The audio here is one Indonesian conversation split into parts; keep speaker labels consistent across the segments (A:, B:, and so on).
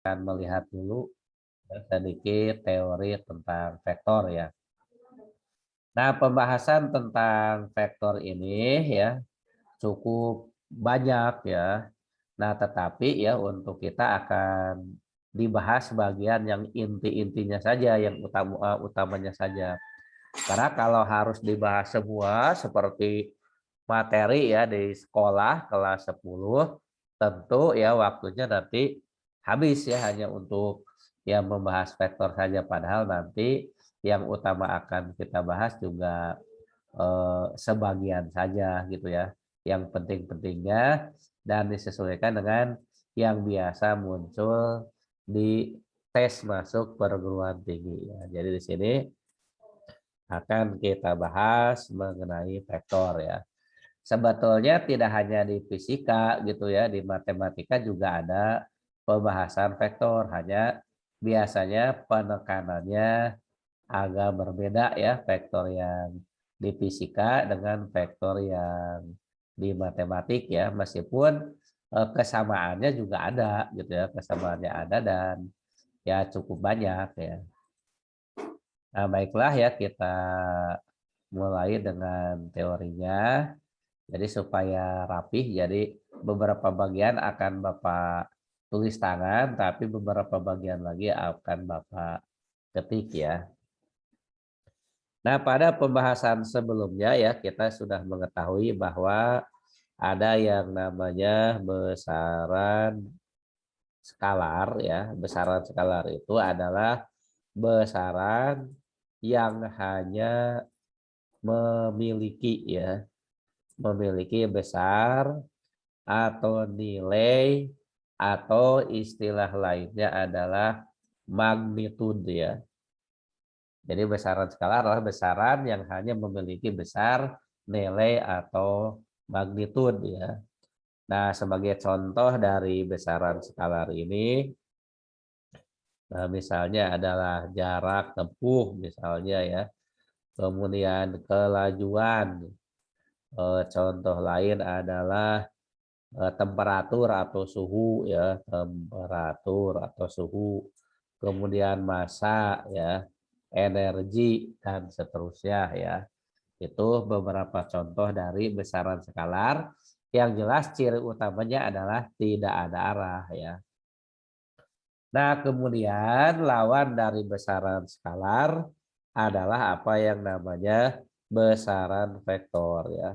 A: akan melihat dulu sedikit teori tentang vektor ya. Nah, pembahasan tentang vektor ini ya cukup banyak ya. Nah, tetapi ya untuk kita akan dibahas bagian yang inti-intinya saja, yang utamanya saja. Karena kalau harus dibahas semua seperti materi ya di sekolah kelas 10, tentu ya waktunya nanti habis ya hanya untuk yang membahas vektor saja, padahal nanti yang utama akan kita bahas juga sebagian saja gitu ya, yang penting-pentingnya dan disesuaikan dengan yang biasa muncul di tes masuk perguruan tinggi ya. Jadi di sini akan kita bahas mengenai vektor ya. Sebetulnya tidak hanya di fisika gitu ya, di matematika juga ada pembahasan vektor, hanya biasanya penekanannya agak berbeda ya, vektor yang di fisika dengan vektor yang di matematik ya, meskipun kesamaannya juga ada gitu ya, kesamaannya ada dan ya cukup banyak ya. Nah, baiklah ya, kita mulai dengan teorinya. Jadi supaya rapih, jadi beberapa bagian akan Bapak tulis tangan, tapi beberapa bagian lagi akan Bapak ketik ya. Nah, pada pembahasan sebelumnya ya, kita sudah mengetahui bahwa ada yang namanya besaran skalar ya. Besaran skalar itu adalah besaran yang hanya memiliki ya, memiliki besar atau nilai atau istilah lainnya adalah magnitude ya. Jadi besaran skalar adalah besaran yang hanya memiliki besar, nilai atau magnitude ya. Nah, sebagai contoh dari besaran skalar ini, misalnya adalah jarak tempuh misalnya ya. Kemudian kelajuan. Contoh lain adalah temperatur atau suhu ya, temperatur atau suhu, kemudian massa ya, energi dan seterusnya ya. Itu beberapa contoh dari besaran skalar yang jelas ciri utamanya adalah tidak ada arah ya. Nah, kemudian lawan dari besaran skalar adalah apa yang namanya besaran vektor ya.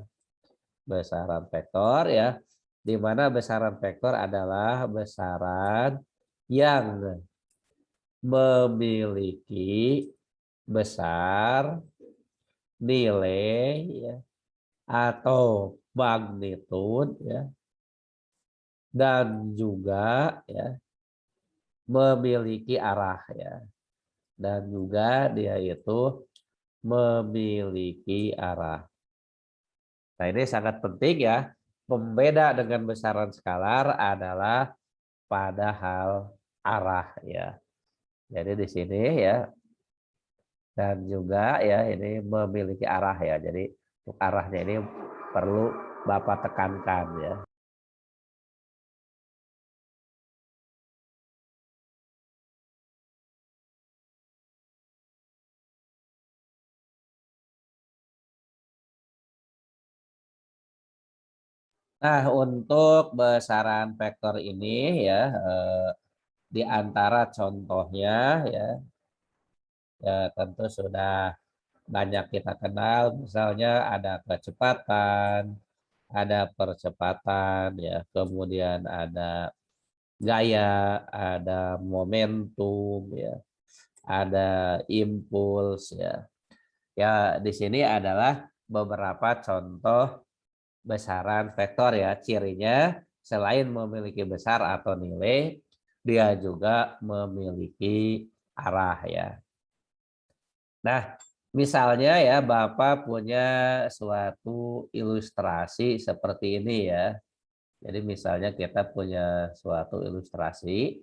A: Besaran vektor ya, di mana besaran vektor adalah besaran yang memiliki besar, nilai ya, atau magnitude ya, dan juga ya memiliki arah ya, dan juga dia itu memiliki arah. Nah, ini sangat penting ya. Pembeda dengan besaran skalar adalah pada hal arah ya. Jadi di sini ya, dan juga ya ini memiliki arah ya. Jadi untuk arahnya ini perlu Bapak tekankan ya. Nah, untuk besaran vektor ini ya, di antara contohnya ya, ya tentu sudah banyak kita kenal, misalnya ada kecepatan, ada percepatan ya, kemudian ada gaya, ada momentum ya, ada impuls ya. Ya, di sini adalah beberapa contoh besaran vektor ya. Cirinya selain memiliki besar atau nilai, dia juga memiliki arah ya. Nah, misalnya ya Bapak punya suatu ilustrasi seperti ini ya. Jadi misalnya kita punya suatu ilustrasi,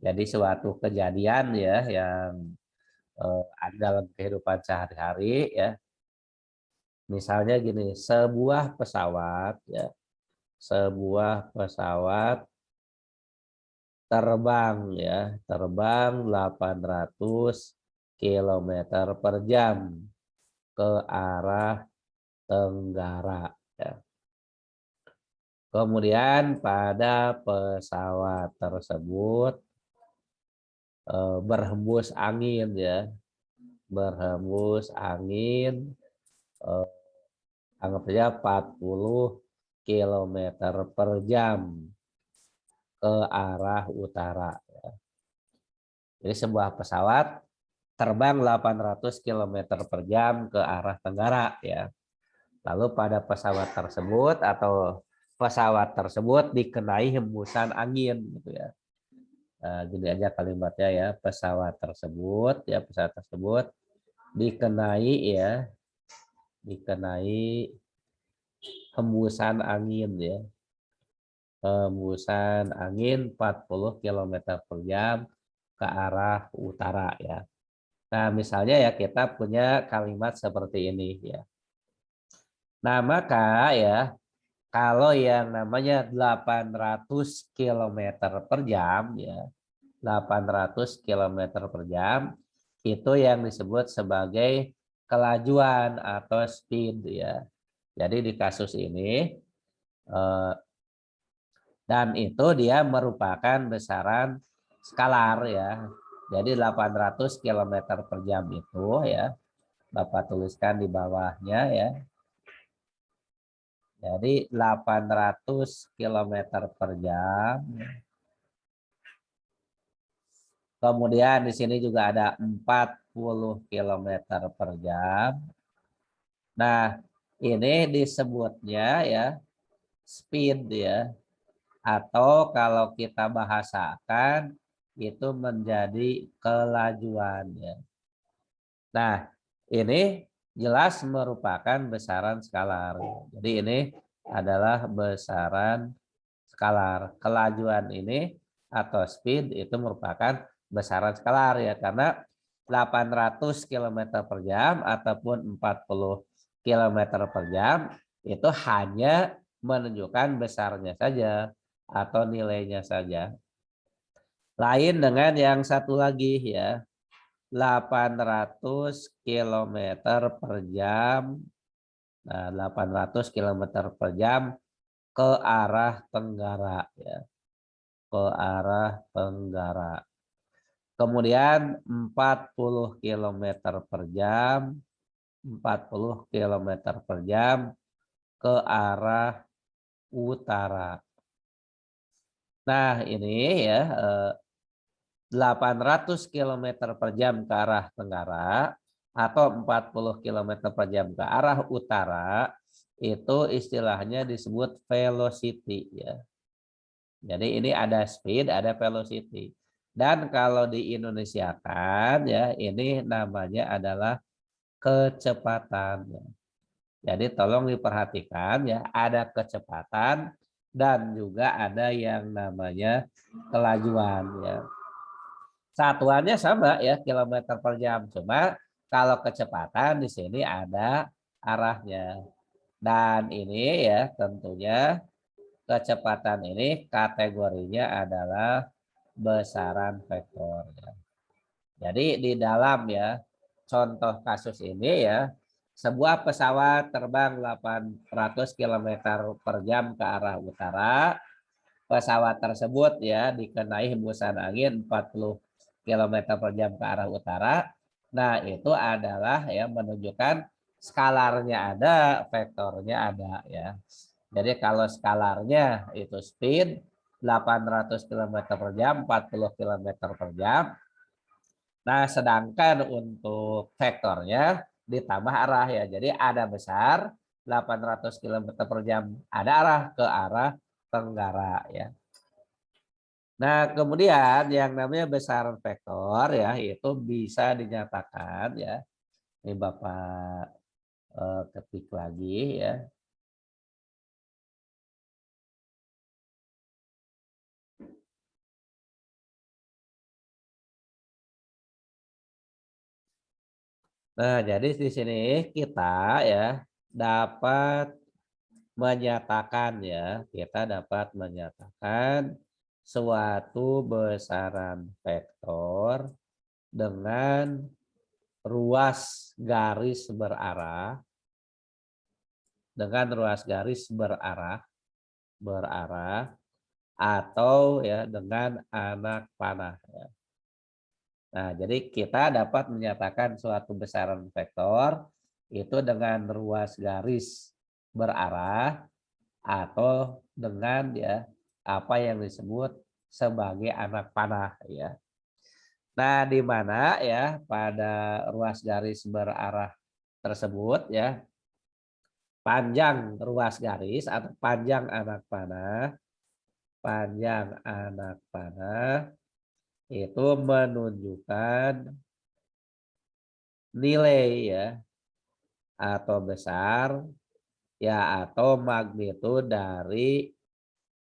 A: jadi suatu kejadian ya yang ada dalam kehidupan sehari-hari ya. Misalnya gini, sebuah pesawat ya, sebuah pesawat terbang ya, terbang 800 km per jam ke arah tenggara ya. Kemudian pada pesawat tersebut berhembus angin ya, berhembus angin anggap saja 40 km per jam ke arah utara. Jadi sebuah pesawat terbang 800 km per jam ke arah tenggara ya. Lalu pada pesawat tersebut dikenai hembusan angin gitu ya. Nah, gini aja kalimatnya ya, pesawat tersebut dikenai hembusan angin ya. Hembusan angin 40 km per jam ke arah utara ya. Nah, misalnya ya kita punya kalimat seperti ini ya. Nah, maka ya kalau yang namanya 800 km per jam ya, 800 km per jam itu yang disebut sebagai kelajuan atau speed ya. Jadi di kasus ini dan itu dia merupakan besaran skalar ya. Jadi 800 km per jam itu ya, Bapak tuliskan di bawahnya ya. Jadi 800 km per jam. Kemudian di sini juga ada 40 km per jam. Nah, ini disebutnya ya speed ya. Atau kalau kita bahasakan itu menjadi kelajuan ya. Nah, ini jelas merupakan besaran skalar. Jadi ini adalah besaran skalar. Kelajuan ini atau speed itu merupakan besaran skalar ya, karena 800 km per jam ataupun 40 km per jam itu hanya menunjukkan besarnya saja atau nilainya saja. Lain dengan yang satu lagi ya, 800 km per jam. Nah, 800 km per jam ke arah tenggara ya, ke arah tenggara. Kemudian 40 km per jam, 40 km per jam ke arah utara. Nah, ini ya 800 km per jam ke arah tenggara atau 40 km per jam ke arah utara itu istilahnya disebut velocity ya. Jadi ini ada speed, ada velocity. Dan kalau di Indonesia kan ya ini namanya adalah kecepatan. Jadi tolong diperhatikan ya, ada kecepatan dan juga ada yang namanya kelajuan ya. Satuannya sama ya, kilometer per jam. Cuma kalau kecepatan di sini ada arahnya. Dan ini ya tentunya kecepatan ini kategorinya adalah besaran vektor. Jadi di dalam ya contoh kasus ini ya, sebuah pesawat terbang 800 km per jam ke arah utara. Pesawat tersebut ya dikenai hembusan angin 40 km per jam ke arah utara. Nah, itu adalah ya menunjukkan skalarnya ada, vektornya ada ya. Jadi kalau skalarnya itu speed 800 km per jam, 40 km per jam. Nah, sedangkan untuk vektornya ditambah arah ya. Jadi ada besar 800 km per jam, ada arah ke arah tenggara ya. Nah, kemudian yang namanya besaran vektor ya itu bisa dinyatakan ya. Ini Bapak ketik lagi ya. Nah, jadi di sini kita ya dapat menyatakan ya, kita dapat menyatakan suatu besaran vektor dengan ruas garis berarah berarah atau ya dengan anak panah. Nah, jadi kita dapat menyatakan suatu besaran vektor itu dengan ruas garis berarah atau dengan ya apa yang disebut sebagai anak panah ya. Nah, di mana ya pada ruas garis berarah tersebut ya panjang ruas garis atau panjang anak panah itu menunjukkan nilai ya atau besar ya atau magnitud dari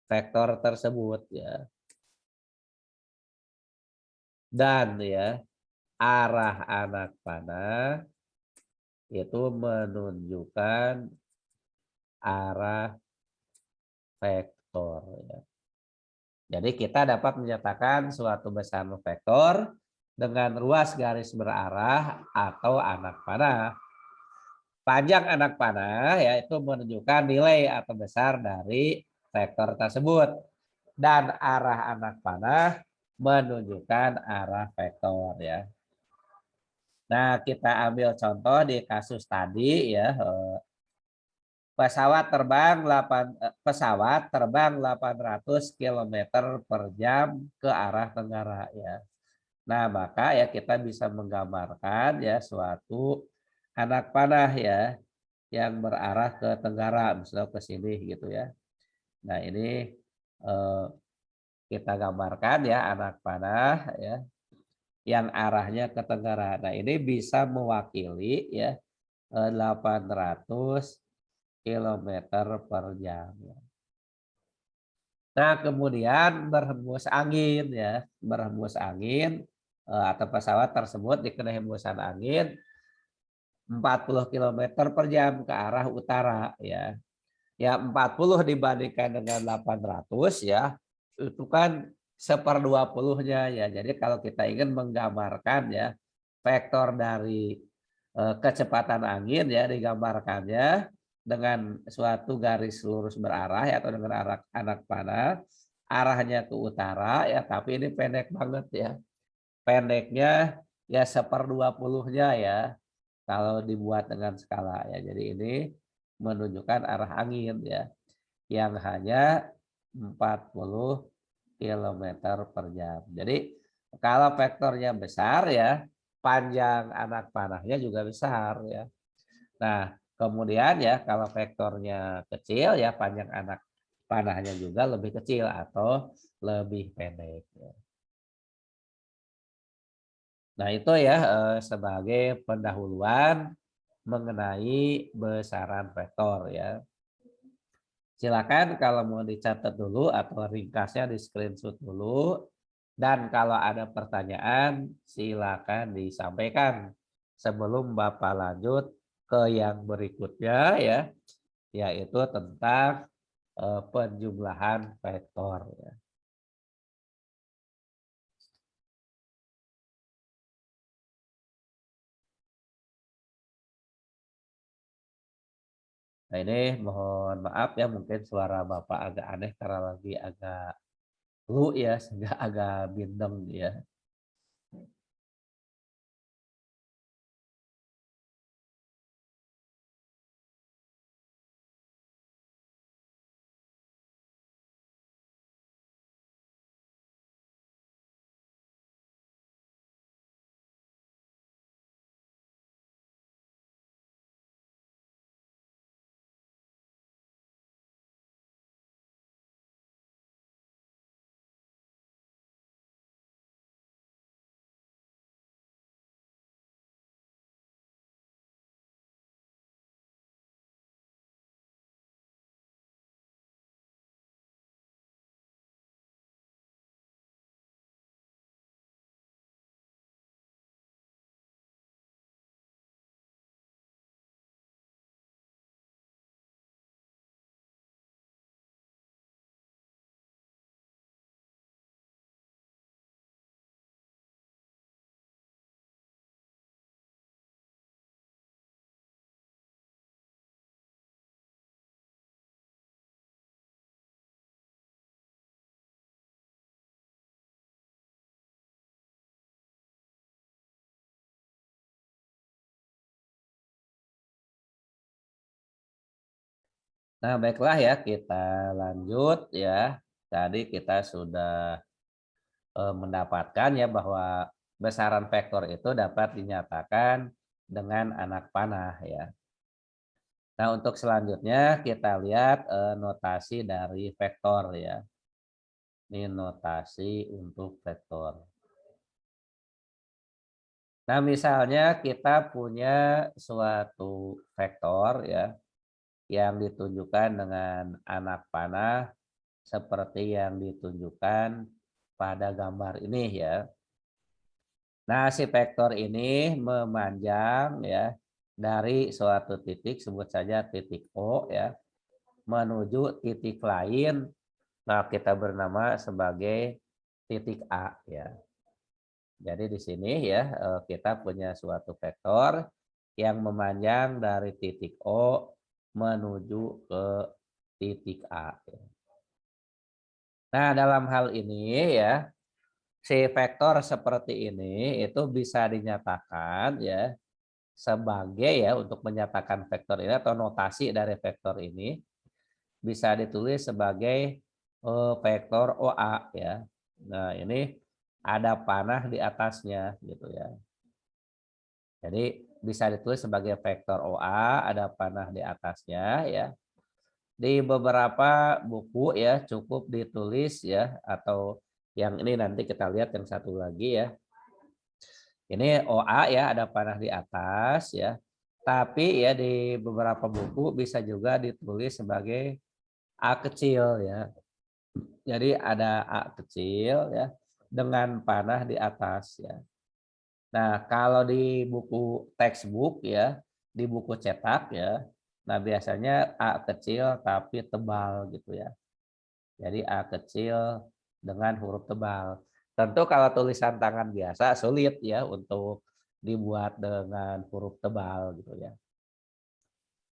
A: vektor tersebut ya. Dan ya arah anak panah itu menunjukkan arah vektor ya. Jadi kita dapat menyatakan suatu besaran vektor dengan ruas garis berarah atau anak panah. Panjang anak panah yaitu menunjukkan nilai atau besar dari vektor tersebut. Dan arah anak panah menunjukkan arah vektor ya. Nah, kita ambil contoh di kasus tadi ya. Pesawat terbang 800 km per jam ke arah tenggara ya. Nah, maka ya kita bisa menggambarkan ya suatu anak panah ya yang berarah ke tenggara, misalnya ke sini gitu ya. Nah, ini kita gambarkan ya anak panah ya yang arahnya ke tenggara. Nah, ini bisa mewakili ya 800 kilometer per jam. Nah, kemudian berhembus angin atau pesawat tersebut dikena hembusan angin 40 kilometer per jam ke arah utara ya. Ya 40 dibandingkan dengan 800 ya, itu kan 1/20-nya ya. Jadi kalau kita ingin menggambarkan ya vektor dari kecepatan angin ya digambarkannya dengan suatu garis lurus berarah ya, atau dengan arah anak panah arahnya ke utara ya, tapi ini pendek banget ya. Pendeknya ya 1/20-nya ya kalau dibuat dengan skala ya. Jadi ini menunjukkan arah angin ya yang hanya 40 kilometer per jam. Jadi kalau vektornya besar ya, panjang anak panahnya juga besar ya. Nah, kemudian ya kalau vektornya kecil ya panjang anak panahnya juga lebih kecil atau lebih pendek ya. Nah, itu ya sebagai pendahuluan mengenai besaran vektor ya. Silakan kalau mau dicatat dulu atau ringkasnya di screenshot dulu. Dan kalau ada pertanyaan silakan disampaikan sebelum Bapak lanjut ke yang berikutnya ya, yaitu tentang penjumlahan vektor ya. Nah, ini mohon maaf ya mungkin suara Bapak agak aneh karena lagi agak flu ya sehingga agak bindeng ya. Nah, baiklah ya, kita lanjut ya. Tadi kita sudah mendapatkan ya bahwa besaran vektor itu dapat dinyatakan dengan anak panah ya. Nah, untuk selanjutnya kita lihat notasi dari vektor ya. Ini notasi untuk vektor. Nah, misalnya kita punya suatu vektor ya yang ditunjukkan dengan anak panah seperti yang ditunjukkan pada gambar ini ya. Nah, si vektor ini memanjang ya dari suatu titik, sebut saja titik O ya, menuju titik lain. Nah, kita bernama sebagai titik A ya. Jadi di sini ya kita punya suatu vektor yang memanjang dari titik O menuju ke titik A. Ya. Nah, dalam hal ini ya, si vektor seperti ini itu bisa dinyatakan ya sebagai ya untuk menyatakan vektor ini atau notasi dari vektor ini bisa ditulis sebagai vektor OA ya. Nah, ini ada panah di atasnya gitu ya. Jadi bisa ditulis sebagai vektor OA, ada panah di atasnya ya. Di beberapa buku ya cukup ditulis ya atau yang ini nanti kita lihat yang satu lagi ya. Ini OA ya ada panah di atas ya. Tapi ya di beberapa buku bisa juga ditulis sebagai A kecil ya. Jadi ada A kecil ya dengan panah di atas ya. Nah, kalau di buku textbook ya, di buku cetak ya, nah biasanya A kecil tapi tebal gitu ya. Jadi A kecil dengan huruf tebal. Tentu kalau tulisan tangan biasa sulit ya untuk dibuat dengan huruf tebal gitu ya.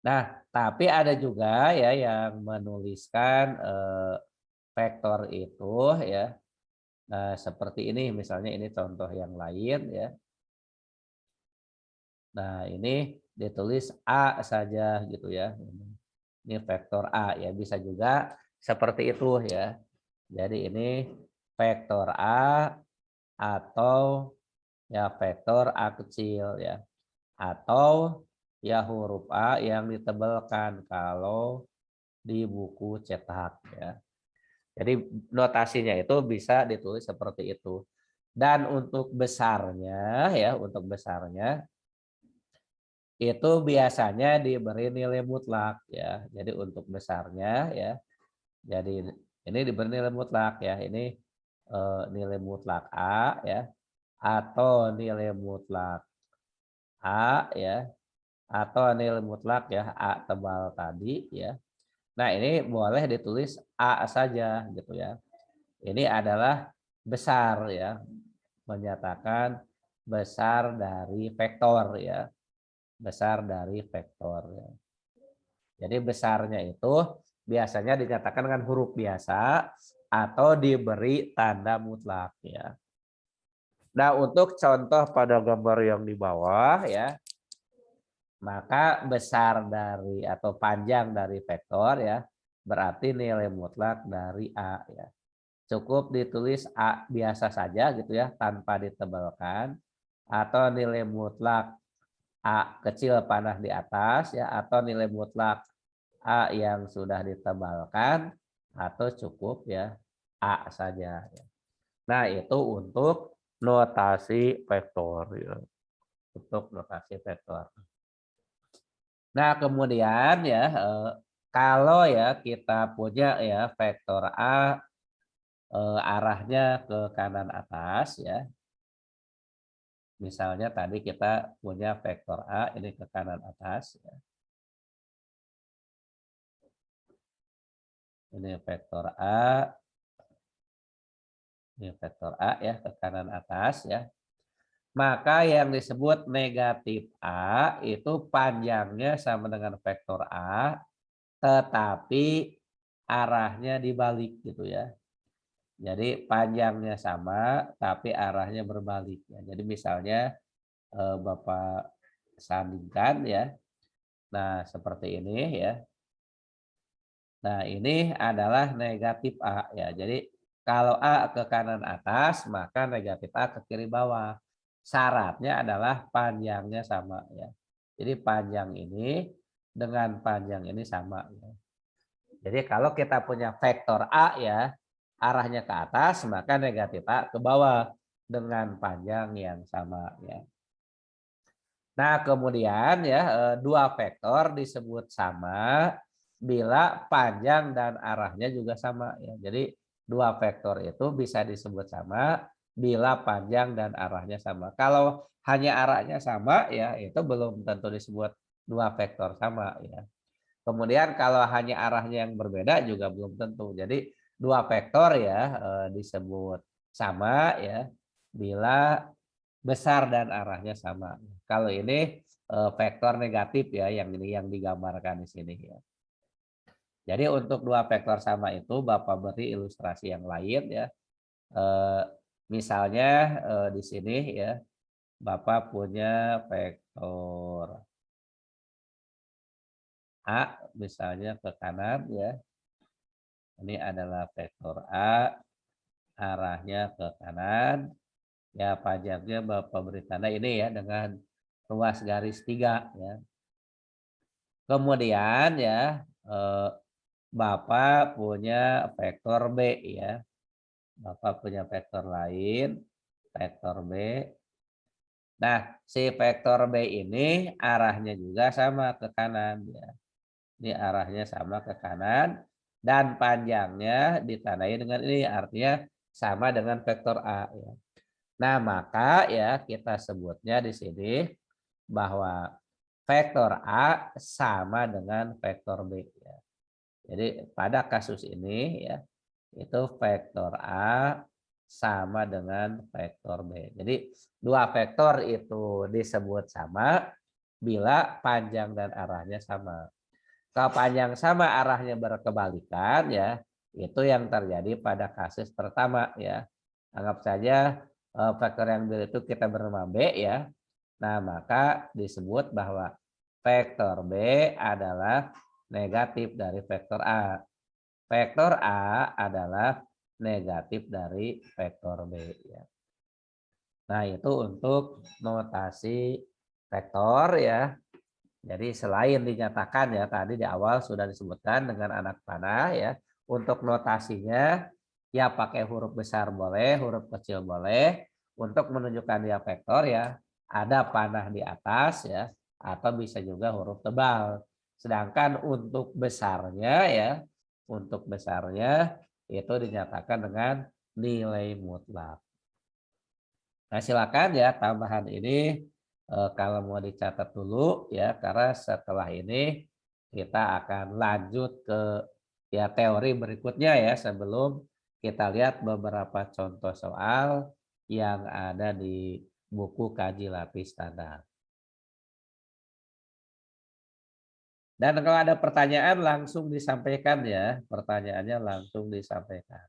A: Nah, tapi ada juga ya yang menuliskan vektor itu ya. Nah, seperti ini misalnya ini contoh yang lain ya. Nah, ini ditulis A saja gitu ya. Ini vektor A ya, bisa juga seperti itu ya. Jadi ini vektor A atau ya vektor A kecil ya. Atau ya huruf A yang ditebalkan kalau di buku cetak ya. Jadi notasinya itu bisa ditulis seperti itu. Dan untuk besarnya ya, untuk besarnya itu biasanya diberi nilai mutlak ya. Jadi untuk besarnya ya, jadi ini diberi nilai mutlak ya. Ini nilai mutlak A ya atau nilai mutlak A ya atau nilai mutlak ya A tebal tadi ya. Nah, ini boleh ditulis A saja gitu ya. Ini adalah besar ya, menyatakan besar dari vektor ya, besar dari vektor ya. Jadi besarnya itu biasanya dinyatakan dengan huruf biasa atau diberi tanda mutlak ya. Nah, untuk contoh pada gambar yang di bawah ya, maka besar dari atau panjang dari vektor ya berarti nilai mutlak dari A ya. Cukup ditulis A biasa saja gitu ya tanpa ditebalkan atau nilai mutlak A kecil panah di atas ya atau nilai mutlak A yang sudah ditebalkan atau cukup ya A saja ya. Nah, itu untuk notasi vektor ya. Untuk notasi vektor. Nah, kemudian ya kalau ya kita punya ya vektor A arahnya ke kanan atas ya. Misalnya tadi kita punya vektor A ini ke kanan atas ya. Ini vektor A, ini vektor A ya ke kanan atas ya. Maka yang disebut negatif A itu panjangnya sama dengan vektor A, tetapi arahnya dibalik gitu ya. Jadi panjangnya sama, tapi arahnya berbalik. Ya. Jadi misalnya Bapak sandingkan ya. Nah seperti ini ya. Nah, ini adalah negatif A ya. Jadi kalau A ke kanan atas, maka negatif A ke kiri bawah. Syaratnya adalah panjangnya sama ya. Jadi panjang ini dengan panjang ini sama ya. Jadi kalau kita punya vektor A ya, arahnya ke atas, maka negatif A ke bawah dengan panjang yang sama ya. Nah, kemudian ya dua vektor disebut sama bila panjang dan arahnya juga sama ya. Jadi dua vektor itu bisa disebut sama bila panjang dan arahnya sama. Kalau hanya arahnya sama ya itu belum tentu disebut dua vektor sama ya. Kemudian kalau hanya arahnya yang berbeda juga belum tentu. Jadi dua vektor ya disebut sama ya bila besar dan arahnya sama. Kalau ini vektor negatif ya yang ini yang digambarkan di sini ya. Jadi untuk dua vektor sama itu Bapak beri ilustrasi yang lain ya. Eh, Misalnya di sini ya Bapak punya vektor A misalnya ke kanan ya. Ini adalah vektor A, arahnya ke kanan. Ya panjangnya Bapak beri tanda ini ya dengan ruas garis 3 ya. Kemudian ya Bapak punya vektor B ya. Bapak punya vektor lain, vektor B. Nah, si vektor B ini arahnya juga sama ke kanan ya. Ini arahnya sama ke kanan dan panjangnya ditandai dengan ini artinya sama dengan vektor A ya. Nah, maka ya kita sebutnya di sini bahwa vektor A sama dengan vektor B ya. Jadi pada kasus ini ya itu vektor A sama dengan vektor B. Jadi dua vektor itu disebut sama bila panjang dan arahnya sama. Kalau panjang sama arahnya berkebalikan ya, itu yang terjadi pada kasus pertama ya. Anggap saja vektor yang itu kita bernama B ya. Nah, maka disebut bahwa vektor B adalah negatif dari vektor A. Vektor A adalah negatif dari vektor B ya. Nah, itu untuk notasi vektor ya. Jadi selain dinyatakan ya tadi di awal sudah disebutkan dengan anak panah ya. Untuk notasinya ya pakai huruf besar boleh, huruf kecil boleh. Untuk menunjukkan dia vektor ya ada panah di atas ya atau bisa juga huruf tebal. Sedangkan untuk besarnya itu dinyatakan dengan nilai mutlak. Nah, silakan ya tambahan ini kalau mau dicatat dulu ya karena setelah ini kita akan lanjut ke ya teori berikutnya ya sebelum kita lihat beberapa contoh soal yang ada di buku kaji lapis standar. Dan kalau ada pertanyaan langsung disampaikan ya, pertanyaannya langsung disampaikan.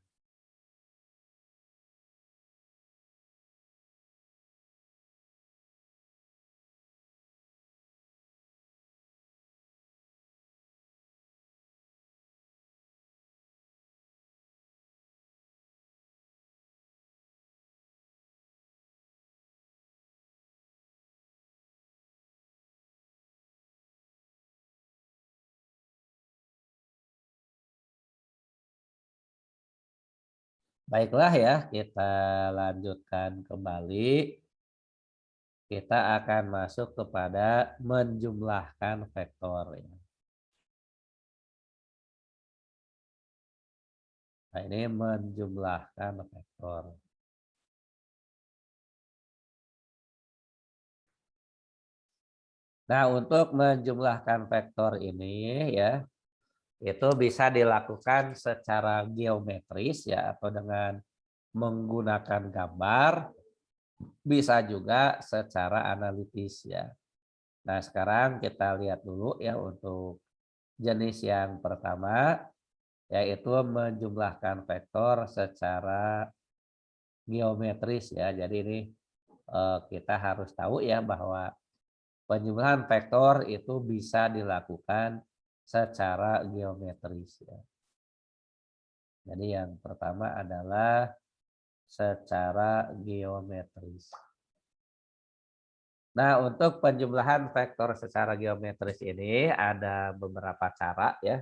A: Baiklah ya, kita lanjutkan kembali. Kita akan masuk kepada menjumlahkan vektor ya. Nah, ini menjumlahkan vektor. Nah, untuk menjumlahkan vektor ini ya, itu bisa dilakukan secara geometris ya atau dengan menggunakan gambar, bisa juga secara analitis ya. Nah, sekarang kita lihat dulu ya untuk jenis yang pertama yaitu menjumlahkan vektor secara geometris ya. Jadi ini kita harus tahu ya bahwa penjumlahan vektor itu bisa dilakukan secara geometris ya. Jadi yang pertama adalah secara geometris. Nah, untuk penjumlahan vektor secara geometris ini ada beberapa cara ya.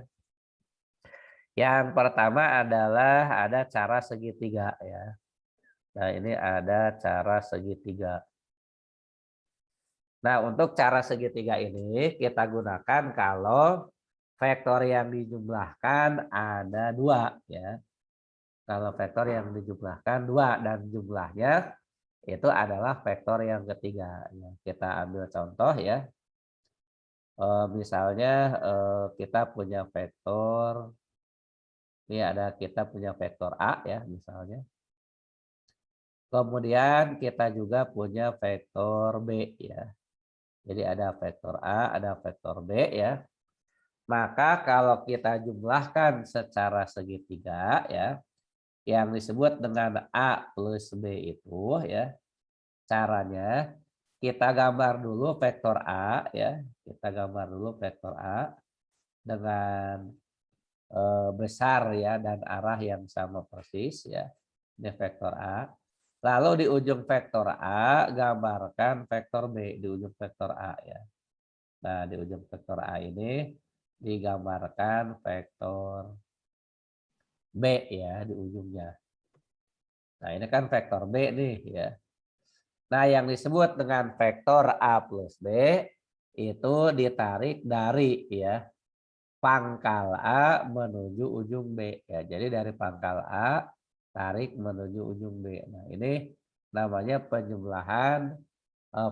A: Yang pertama adalah ada cara segitiga ya. Nah, ini ada cara segitiga. Nah, untuk cara segitiga ini kita gunakan kalau vektor yang dijumlahkan ada dua ya. Kalau vektor yang dijumlahkan dua dan jumlahnya itu adalah vektor yang ketiga. Ya, kita ambil contoh ya. Misalnya kita punya vektor, ini ada kita punya vektor A ya misalnya. Kemudian kita juga punya vektor B ya. Jadi ada vektor A, ada vektor B ya. Maka kalau kita jumlahkan secara segitiga ya, yang disebut dengan A plus B itu ya, caranya kita gambar dulu vektor A ya, kita gambar dulu vektor A dengan besar ya dan arah yang sama persis ya. Ini vektor A. Lalu di ujung vektor A gambarkan vektor B di ujung vektor A ya. Nah, di ujung vektor A ini digambarkan vektor B ya di ujungnya. Nah, ini kan vektor B nih ya. Nah, yang disebut dengan vektor A plus B itu ditarik dari ya pangkal A menuju ujung B ya. Jadi dari pangkal A tarik menuju ujung B. Nah, ini namanya penjumlahan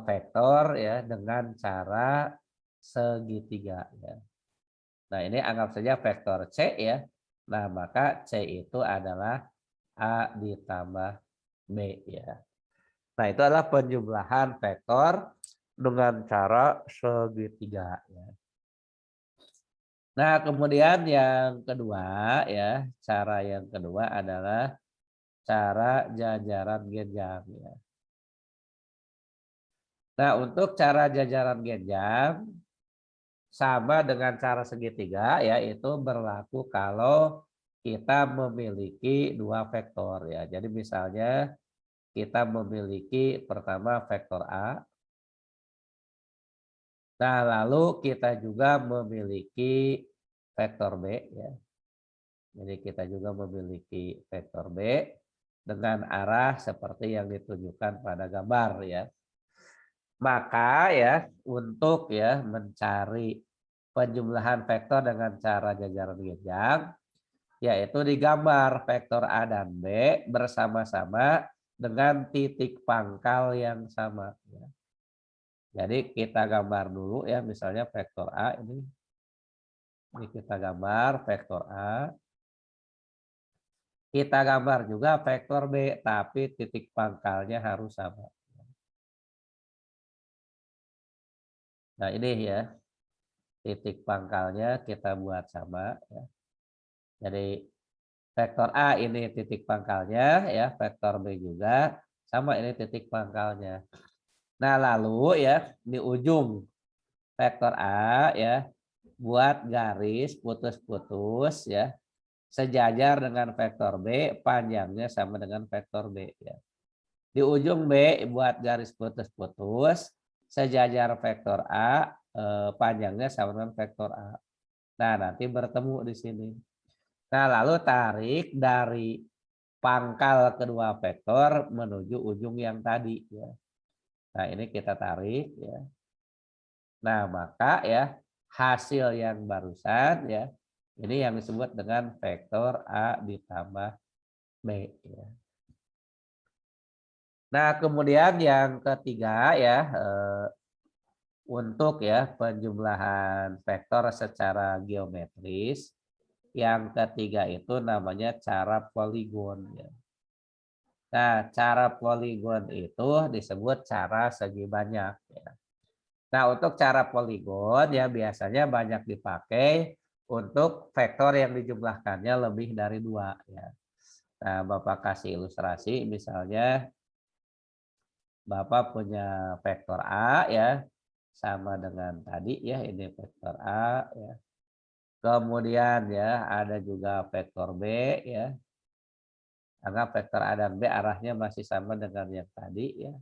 A: vektor ya dengan cara segitiga ya. Nah, ini anggap saja vektor C ya. Nah, maka C itu adalah A ditambah B ya. Nah, itu adalah penjumlahan vektor dengan cara segitiga ya. Nah, kemudian yang kedua ya, cara yang kedua adalah cara jajaran genjang ya. Nah, untuk cara jajaran genjang sama dengan cara segitiga yaitu berlaku kalau kita memiliki dua vektor ya. Jadi misalnya kita memiliki pertama vektor A. Nah, lalu kita juga memiliki vektor B ya. Jadi kita juga memiliki vektor B dengan arah seperti yang ditunjukkan pada gambar ya. Maka ya untuk ya mencari penjumlahan vektor dengan cara jajaran genjang yaitu digambar vektor A dan B bersama-sama dengan titik pangkal yang sama ya. Jadi kita gambar dulu ya misalnya vektor A ini kita gambar vektor A. Kita gambar juga vektor B, tapi titik pangkalnya harus sama. Nah ini ya, titik pangkalnya kita buat sama. Ya. Jadi vektor A ini titik pangkalnya, ya vektor B juga sama ini titik pangkalnya. Nah lalu ya di ujung vektor A ya buat garis putus-putus ya sejajar dengan vektor B, panjangnya sama dengan vektor B ya. Di ujung B buat garis putus-putus sejajar vektor A, panjangnya sama dengan vektor A. Nah, nanti bertemu di sini. Nah, lalu tarik dari pangkal kedua vektor menuju ujung yang tadi ya. Nah, ini kita tarik ya. Nah, maka ya hasil yang barusan ya ini yang disebut dengan vektor A ditambah B ya. Nah, kemudian yang ketiga ya untuk ya penjumlahan vektor secara geometris, yang ketiga itu namanya cara poligon ya. Nah, cara poligon itu disebut cara segi banyak ya. Nah, untuk cara poligon ya biasanya banyak dipakai untuk vektor yang dijumlahkannya lebih dari dua ya. Nah, Bapak kasih ilustrasi misalnya Bapak punya vektor A ya sama dengan tadi ya ini vektor A ya. Kemudian ya ada juga vektor B ya. Karena vektor A dan B arahnya masih sama dengan yang tadi ya.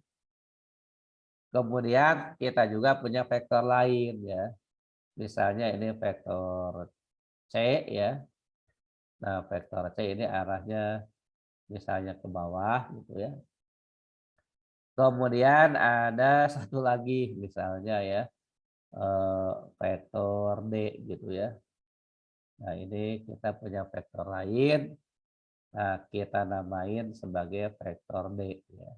A: Kemudian kita juga punya vektor lain ya. Misalnya ini vektor C ya. Nah, vektor C ini arahnya misalnya ke bawah gitu ya. Kemudian ada satu lagi misalnya ya vektor D gitu ya. Nah, ini kita punya vektor lain. Nah, kita namain sebagai vektor D ya.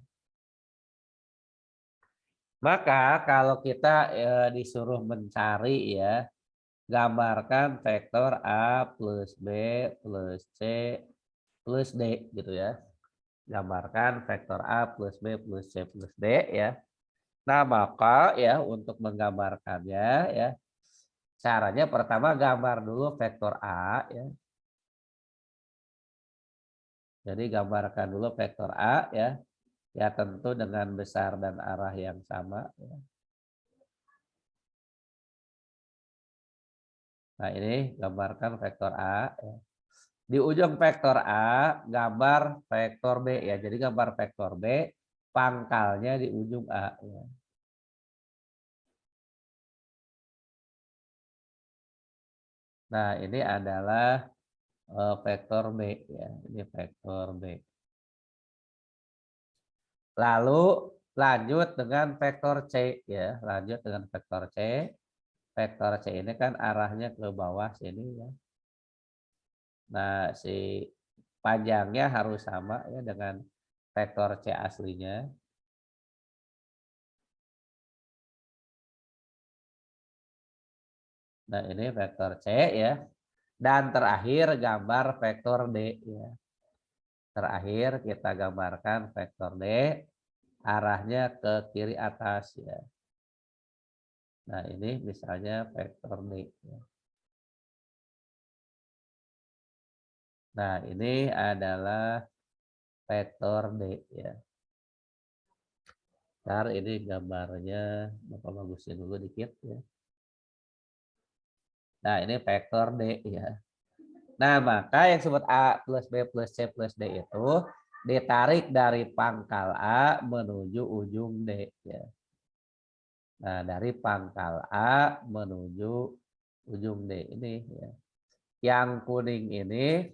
A: Maka kalau kita disuruh mencari ya, gambarkan vektor A plus B plus C plus D gitu ya. Gambarkan vektor A plus B plus C plus D ya. Nah, maka ya untuk menggambarkannya ya, caranya pertama gambar dulu vektor A ya. Jadi gambarkan dulu vektor A ya. Ya tentu dengan besar dan arah yang sama ya. Nah, ini gambarkan vektor A ya. Di ujung vektor A gambar vektor B ya. Jadi gambar vektor B pangkalnya di ujung A ya. Nah, ini adalah vektor B ya. Ini vektor B. Lalu lanjut dengan vektor C ya. Lanjut dengan vektor C. Vektor C ini kan arahnya ke bawah sini ya. Nah, si panjangnya harus sama ya dengan vektor C aslinya. Nah, ini vektor C ya. Dan terakhir gambar vektor D ya. Terakhir kita gambarkan vektor D arahnya ke kiri atas ya. Nah, ini misalnya vektor D ya. Nah, ini adalah vektor D ya. Ntar ini gambarnya Bapak bagusin dulu dikit ya. Nah, ini vektor D ya. Nah, maka yang disebut A plus B plus C plus D itu ditarik dari pangkal A menuju ujung D ya. Nah, dari pangkal A menuju ujung D ini ya. Yang kuning ini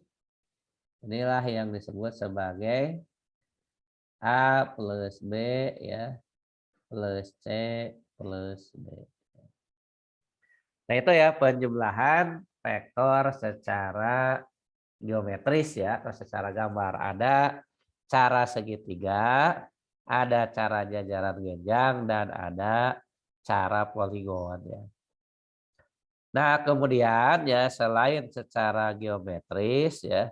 A: inilah yang disebut sebagai A plus B ya plus C plus D. Nah, itu ya penjumlahan vektor secara geometris ya atau secara gambar. Ada cara segitiga, ada cara jajaran genjang dan ada cara poligon ya. Nah, kemudian ya selain secara geometris ya,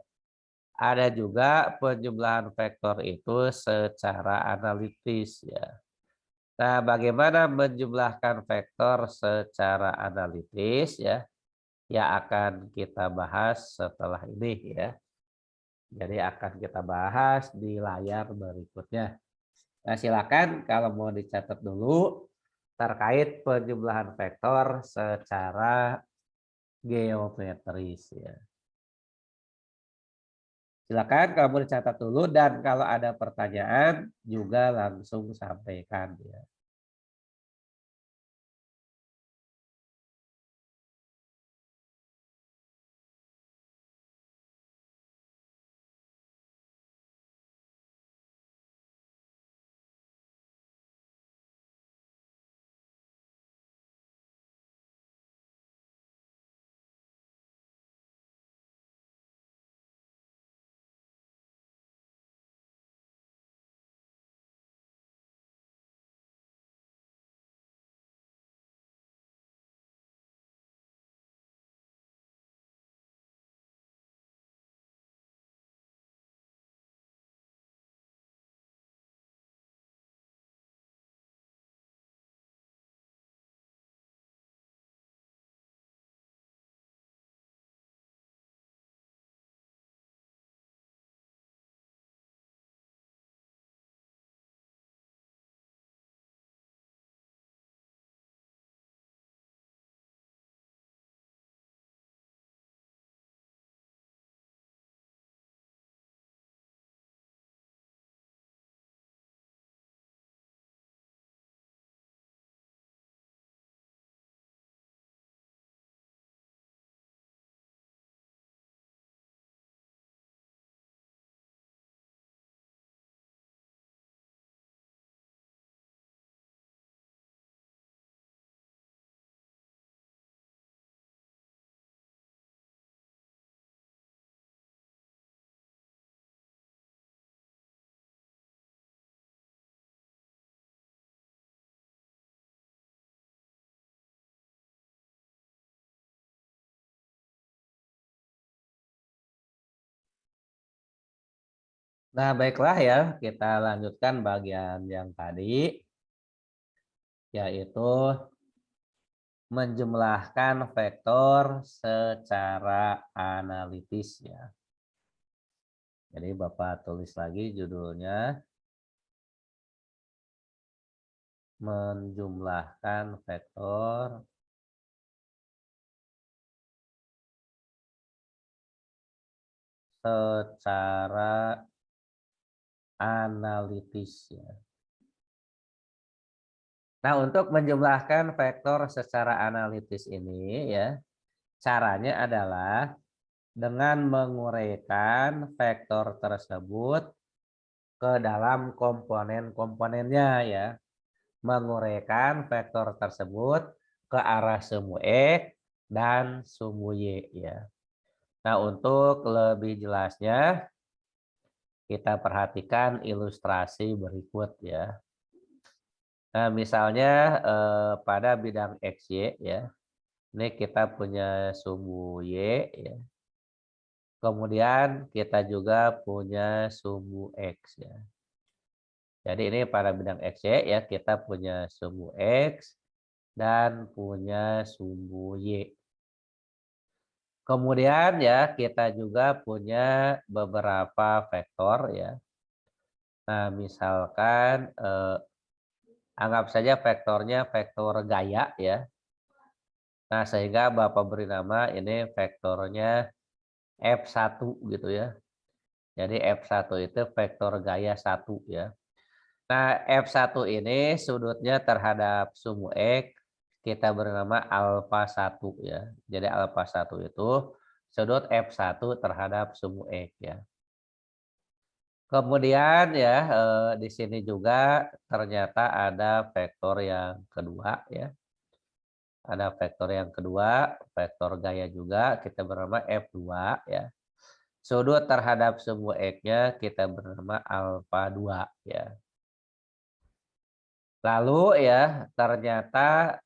A: ada juga penjumlahan vektor itu secara analitis ya. Nah, bagaimana menjumlahkan vektor secara analitis ya? Ya akan kita bahas setelah ini ya. Jadi akan kita bahas di layar berikutnya. Nah, silakan kalau mau dicatat dulu terkait penjumlahan vektor secara geometris ya. Silakan kalau mau dicatat dulu dan kalau ada pertanyaan juga langsung sampaikan ya. Nah, baiklah ya, kita lanjutkan bagian yang tadi, yaitu menjumlahkan vektor secara analitis ya. Jadi Bapak tulis lagi judulnya, menjumlahkan vektor secara analitis ya. Nah, untuk menjumlahkan vektor secara analitis ini ya, caranya adalah dengan menguraikan vektor tersebut ke dalam komponen-komponennya ya. Menguraikan vektor tersebut ke arah sumbu X dan sumbu Y ya. Nah, untuk lebih jelasnya kita perhatikan ilustrasi berikut ya. Nah, misalnya pada bidang XY ya. Ini kita punya sumbu Y ya. Kemudian kita juga punya sumbu X ya. Jadi ini pada bidang XY ya, kita punya sumbu X dan punya sumbu Y. Kemudian ya kita juga punya beberapa vektor ya. Nah, misalkan anggap saja vektornya vektor gaya ya. Nah, sehingga Bapak beri nama ini vektornya F1 gitu ya. Jadi F1 itu vektor gaya 1 ya. Nah, F1 ini sudutnya terhadap sumbu X kita bernama alfa 1 ya. Jadi alfa 1 itu sudut F1 terhadap sumbu X ya. Kemudian ya di sini juga ternyata ada vektor yang kedua ya. Ada vektor yang kedua, vektor gaya juga kita bernama F2 ya. Sudut terhadap sumbu X-nya kita bernama alfa 2 ya. Lalu ya ternyata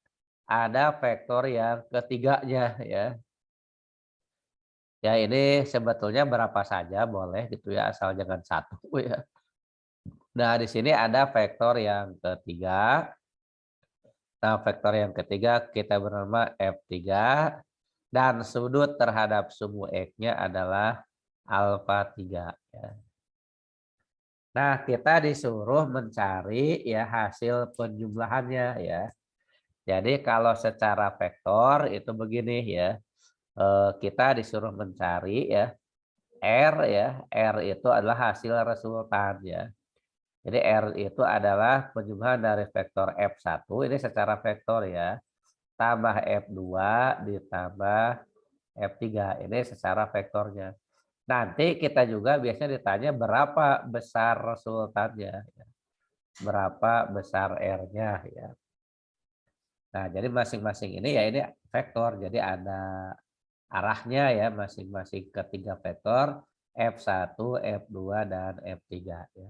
A: ada vektor yang ketiganya ya. Ya ini sebetulnya berapa saja boleh gitu ya, asal jangan satu ya. Nah, di sini ada vektor yang ketiga. Nah, vektor yang ketiga kita bernama F3 dan sudut terhadap sumbu X-nya adalah alfa 3 ya. Nah, kita disuruh mencari ya hasil penjumlahannya ya. Jadi kalau secara vektor itu begini ya. Kita disuruh mencari ya R ya. R itu adalah hasil resultan ya. Jadi R itu adalah penjumlahan dari vektor F1 ini secara vektor ya. Tambah F2 ditambah F3 ini secara vektornya. Nanti kita juga biasanya ditanya berapa besar resultannya. Berapa besar R-nya ya. Nah, jadi masing-masing ini ya ini vektor. Jadi ada arahnya ya masing-masing ketiga vektor F1, F2, dan F3 ya.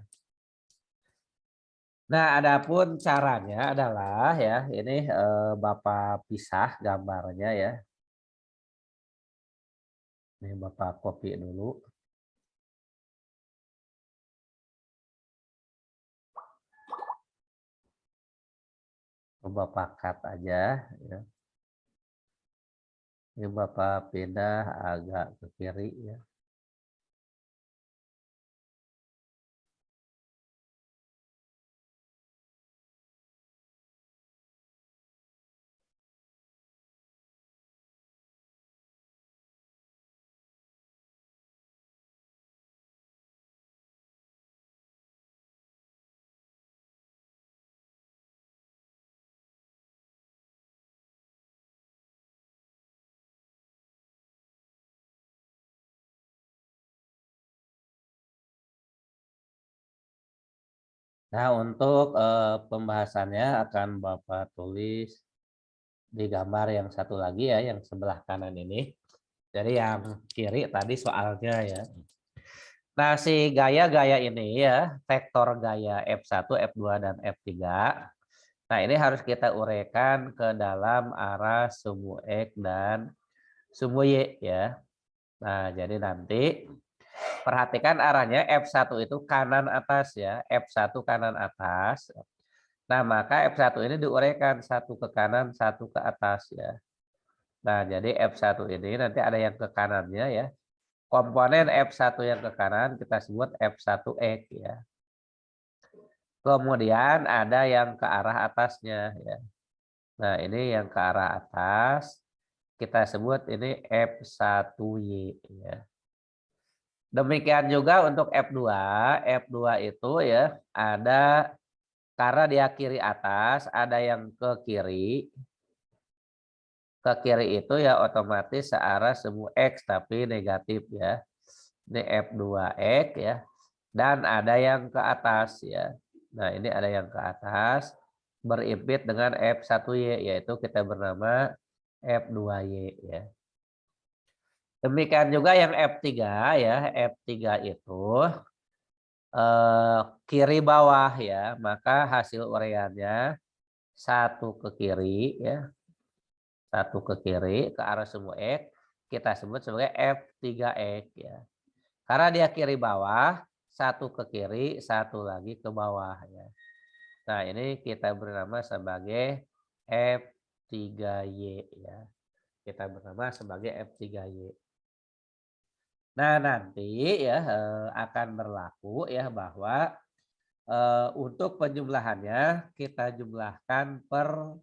A: Nah, adapun caranya adalah ya ini Bapak pisah gambarnya ya. Ini Bapak copy dulu. Bapak cut aja ya. Ini Bapak pindah agak ke kiri ya. Nah, untuk pembahasannya akan Bapak tulis di gambar yang satu lagi ya, yang sebelah kanan ini. Jadi yang kiri tadi soalnya ya. Nah, si gaya-gaya ini ya, vektor gaya F1, F2, dan F3. Nah, ini harus kita uraikan ke dalam arah sumbu X dan sumbu Y ya. Nah, jadi nanti Perhatikan arahnya F1 itu kanan atas ya, F1 kanan atas. Nah, maka F1 ini diuraikan satu ke kanan, satu ke atas ya. Nah, jadi F1 ini nanti ada yang ke kanannya ya. Komponen F1 yang ke kanan kita sebut F1X ya. Kemudian ada yang ke arah atasnya ya. Nah, ini yang ke arah atas kita sebut ini F1Y ya. Demikian juga untuk F2. F2 itu ya ada karena dia kiri atas, ada yang ke kiri. Ke kiri itu ya otomatis searah semu X tapi negatif ya. Ini F2X ya. Dan ada yang ke atas ya. Nah, ini ada yang ke atas berimpit dengan F1Y yaitu kita bernama F2Y ya. Demikian juga yang F3 ya. F3 itu kiri bawah ya, maka hasil uraiannya satu ke kiri ya, satu ke kiri ke arah semu X kita sebut sebagai F3X ya. Karena dia kiri bawah, satu ke kiri, satu lagi ke bawah ya. Nah, ini kita bernama sebagai F3Y ya. Kita bernama sebagai F3Y. Nah, nanti ya akan berlaku ya bahwa untuk penjumlahannya kita jumlahkan per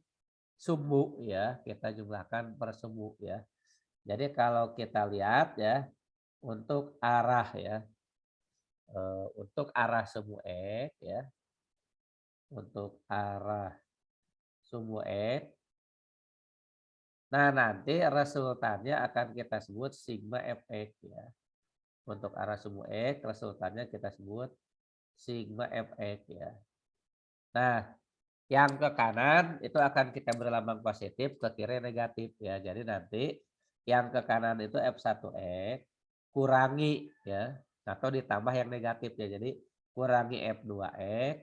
A: sumbu ya, kita jumlahkan per sumbu ya. Jadi kalau kita lihat ya untuk arah ya, untuk arah sumbu X ya, untuk arah sumbu X. Nah, nanti resultannya akan kita sebut sigma Fx ya. Untuk arah sumbu X resultannya kita sebut sigma Fx ya. Nah, yang ke kanan itu akan kita beri lambang positif, ke kiri negatif ya. Jadi nanti yang ke kanan itu F1X kurangi ya atau ditambah yang negatif ya. Jadi kurangi F2X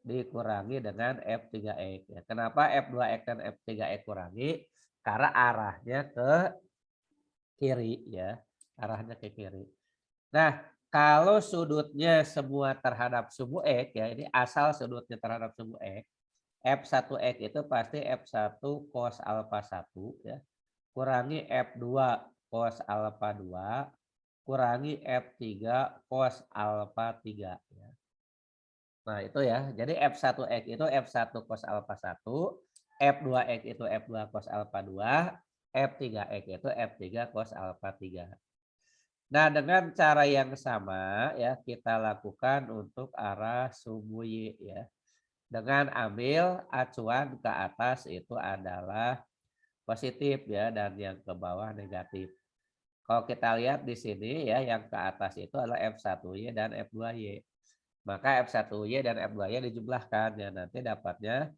A: dikurangi dengan F3X ya. Kenapa F2X dan F3X kurangi? Karena arahnya ke kiri ya. Arahnya ke kiri. Nah, kalau sudutnya semua terhadap sumbu X ya, ini asal sudutnya terhadap sumbu X. F1X itu pasti F1 cos alfa 1 ya. Kurangi F2 cos alfa 2 kurangi F3 cos alfa 3 ya. Nah, itu ya. Jadi F1X itu F1 cos alfa 1, F2X itu F2 cos alfa 2, F3X itu F3 cos alfa 3. Nah, dengan cara yang sama ya kita lakukan untuk arah sumbu Y ya. Dengan ambil acuan ke atas itu adalah positif ya dan yang ke bawah negatif. Kalau kita lihat di sini ya yang ke atas itu adalah F1Y dan F2Y. Maka F1Y dan F2Y dijumlahkan ya nanti dapatnya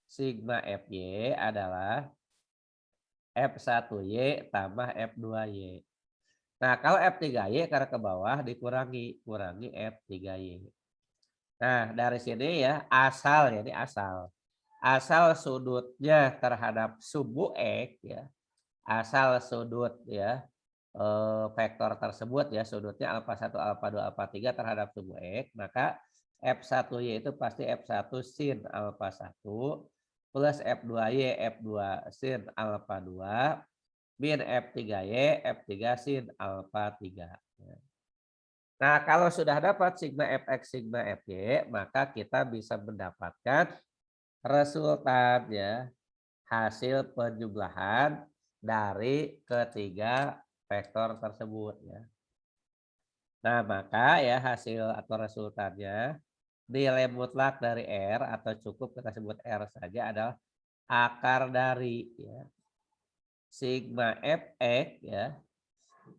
A: sigma FY adalah F1Y tambah F2Y. Nah, kalau F3Y karena ke bawah kurangi F3Y. Nah, dari sini ya asal ya ini asal. Asal sudutnya terhadap sumbu X ya. Asal sudut ya vektor tersebut ya sudutnya alfa 1, alfa 2, alfa 3 terhadap sumbu X, maka F1Y itu pasti F1 sin alfa 1 plus F2Y F2 sin alfa 2 min F3Y F3 sin alfa 3. Nah, kalau sudah dapat sigma Fx, sigma Fy, maka kita bisa mendapatkan resultan ya, hasil penjumlahan dari ketiga vektor tersebut ya. Nah, maka ya hasil atau resultannya nilai mutlak dari R atau cukup kita sebut R saja adalah akar dari ya, sigma Fx ya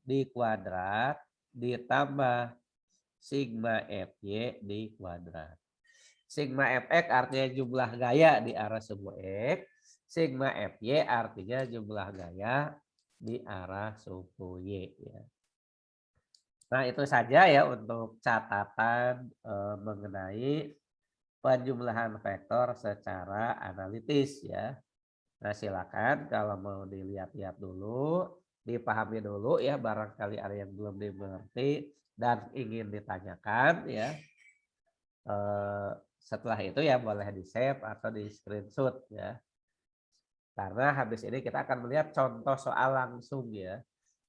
A: di kuadrat ditambah sigma Fy di kuadrat. Sigma Fx artinya jumlah gaya di arah sumbu X. Sigma Fy artinya jumlah gaya di arah sumbu Y. Ya. Nah, itu saja ya untuk catatan mengenai penjumlahan vektor secara analitis ya. Nah, silakan kalau mau dilihat-lihat dulu, dipahami dulu ya barangkali ada yang belum dimengerti dan ingin ditanyakan ya, setelah itu ya boleh di save atau di screenshot ya. Karena habis ini kita akan melihat contoh soal langsung ya.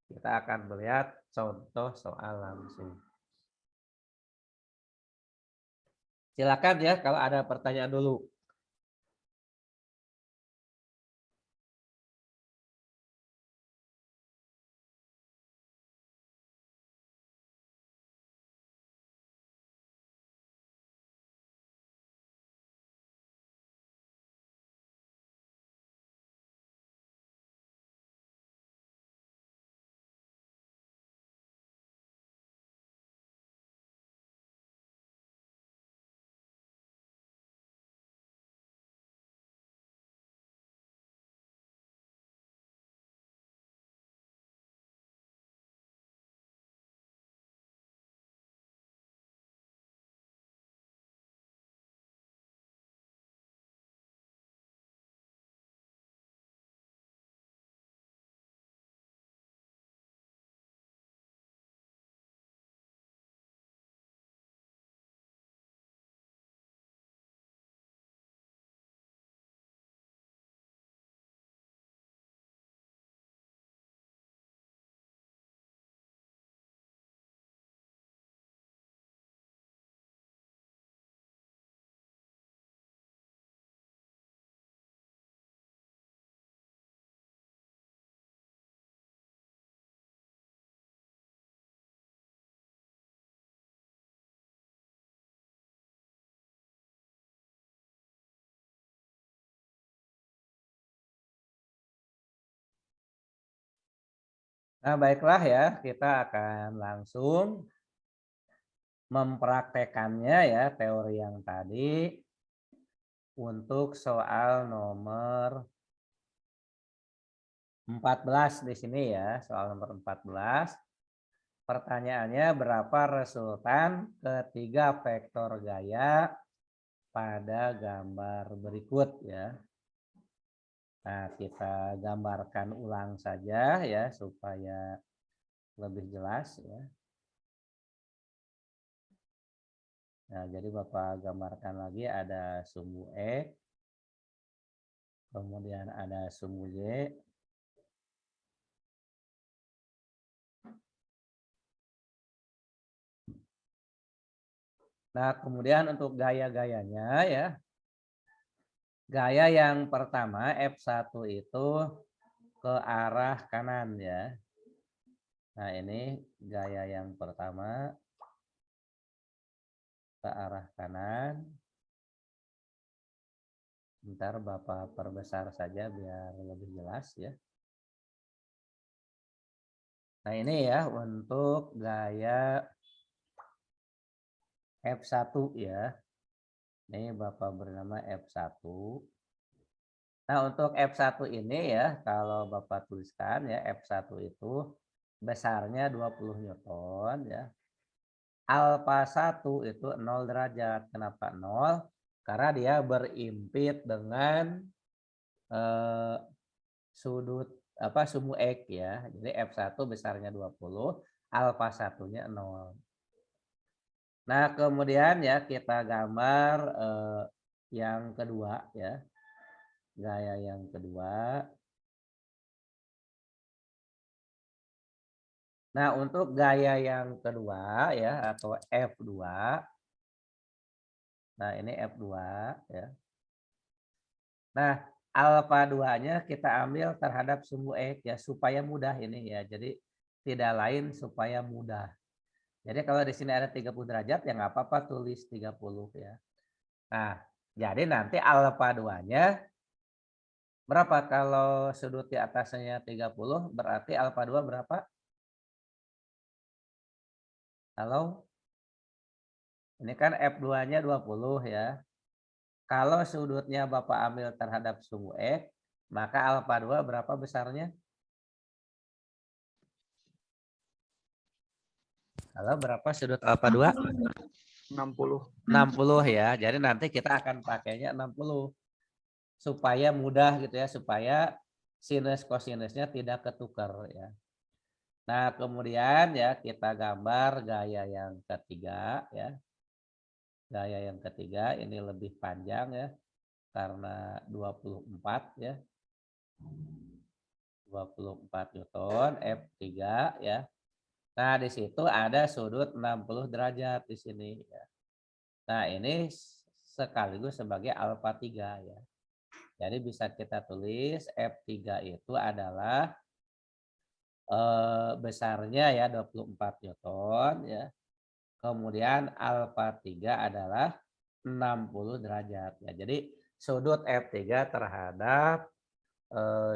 A: Kita akan melihat contoh soal langsung. Silakan ya kalau ada pertanyaan dulu. Nah, baiklah ya, kita akan langsung mempraktekannya ya teori yang tadi untuk soal nomor 14 di sini ya, soal nomor 14. Pertanyaannya berapa resultan ketiga vektor gaya pada gambar berikut ya. Nah, kita gambarkan ulang saja ya supaya lebih jelas ya. Nah, jadi Bapak gambarkan lagi ada sumbu X, kemudian ada sumbu Y, nah kemudian untuk gaya-gayanya ya, gaya yang pertama F1 itu ke arah kanan ya. Nah ini gaya yang pertama ke arah kanan. Bentar Bapak perbesar saja biar lebih jelas ya. Nah ini ya untuk gaya F1 ya. Ini Bapak bernama F1. Nah untuk F1 ini ya kalau Bapak tuliskan ya F1 itu besarnya 20 Newton ya. Alfa 1 itu 0 derajat. Kenapa 0? Karena dia berimpit dengan sudut sumbu X ya. Jadi F1 besarnya 20, alfa 1-nya 0. Nah, kemudian ya kita gambar yang kedua ya. Gaya yang kedua. Nah, untuk gaya yang kedua ya atau F2. Nah, ini F2 ya. Nah, alfa 2-nya kita ambil terhadap sumbu X ya supaya mudah ini ya. Jadi tidak lain supaya mudah. Jadi kalau di sini ada 30 derajat ya nggak apa-apa tulis 30 ya. Nah, jadi nanti alfa 2-nya berapa? Kalau sudut di atasnya 30 berarti alfa 2 berapa? Halo? Ini kan F2-nya 20 ya. Kalau sudutnya Bapak ambil terhadap sumbu X, maka alfa 2 berapa besarnya? Halo, berapa sudut alfa 2?
B: 60.
A: 60 ya. Jadi nanti kita akan pakainya 60 supaya mudah gitu ya, supaya sinus kosinusnya tidak ketukar ya. Nah, kemudian ya kita gambar gaya yang ketiga ya. Gaya yang ketiga ini lebih panjang ya karena 24 ya. 24 Newton F3 ya. Nah, di situ ada sudut 60 derajat di sini ya. Nah, ini sekaligus sebagai alfa 3 ya. Jadi bisa kita tulis F3 itu adalah besarnya ya 24 Newton ya. Kemudian alfa 3 adalah 60 derajat ya. Jadi sudut F3 terhadap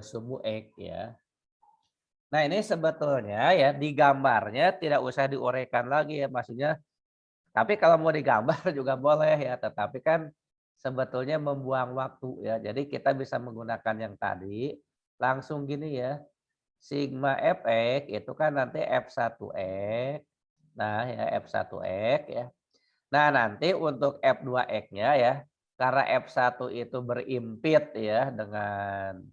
A: sumbu X ya. Nah, ini sebetulnya ya di gambarnya tidak usah diuraikan lagi ya, maksudnya tapi kalau mau digambar juga boleh ya, tetapi kan sebetulnya membuang waktu ya. Jadi kita bisa menggunakan yang tadi langsung gini ya. Sigma Fx itu kan nanti F1x. Nah, ya F1x ya. Nah, nanti untuk F2x-nya ya, karena F1 itu berimpit ya dengan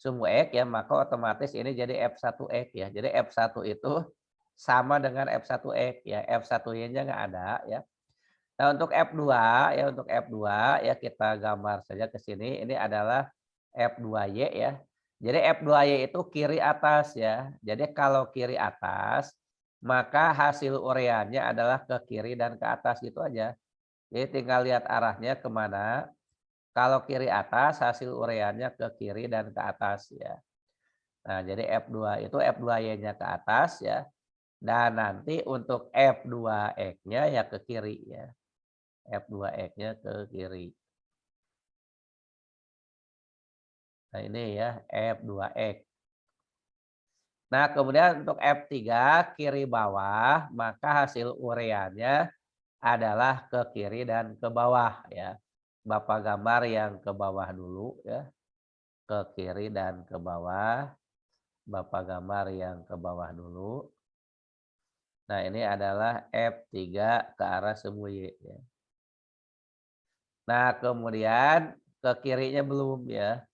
A: sumbu X ya, maka otomatis ini jadi F1x ya. Jadi F1 itu sama dengan F1x ya, F1y-nya nggak ada ya. Nah, untuk F2 ya, untuk F2 ya kita gambar saja ke sini. Ini adalah F2y ya. Jadi F2y itu kiri atas ya. Jadi kalau kiri atas, maka hasil ureannya adalah ke kiri dan ke atas gitu aja. Jadi tinggal lihat arahnya kemana. Kalau kiri atas, hasil ureannya ke kiri dan ke atas ya. Nah, jadi F2 itu F2y-nya ke atas ya. Dan nanti untuk F2x-nya ya ke kiri ya. F2x-nya ke kiri. Nah, ini ya F2x. Nah, kemudian untuk F3 kiri bawah, maka hasil ureannya adalah ke kiri dan ke bawah ya. Bapak gambar yang ke bawah dulu ya. Ke kiri dan ke bawah. Bapak gambar yang ke bawah dulu. Nah, ini adalah F3 ke arah sumbu Y ya. Nah, kemudian ke kirinya belum ya.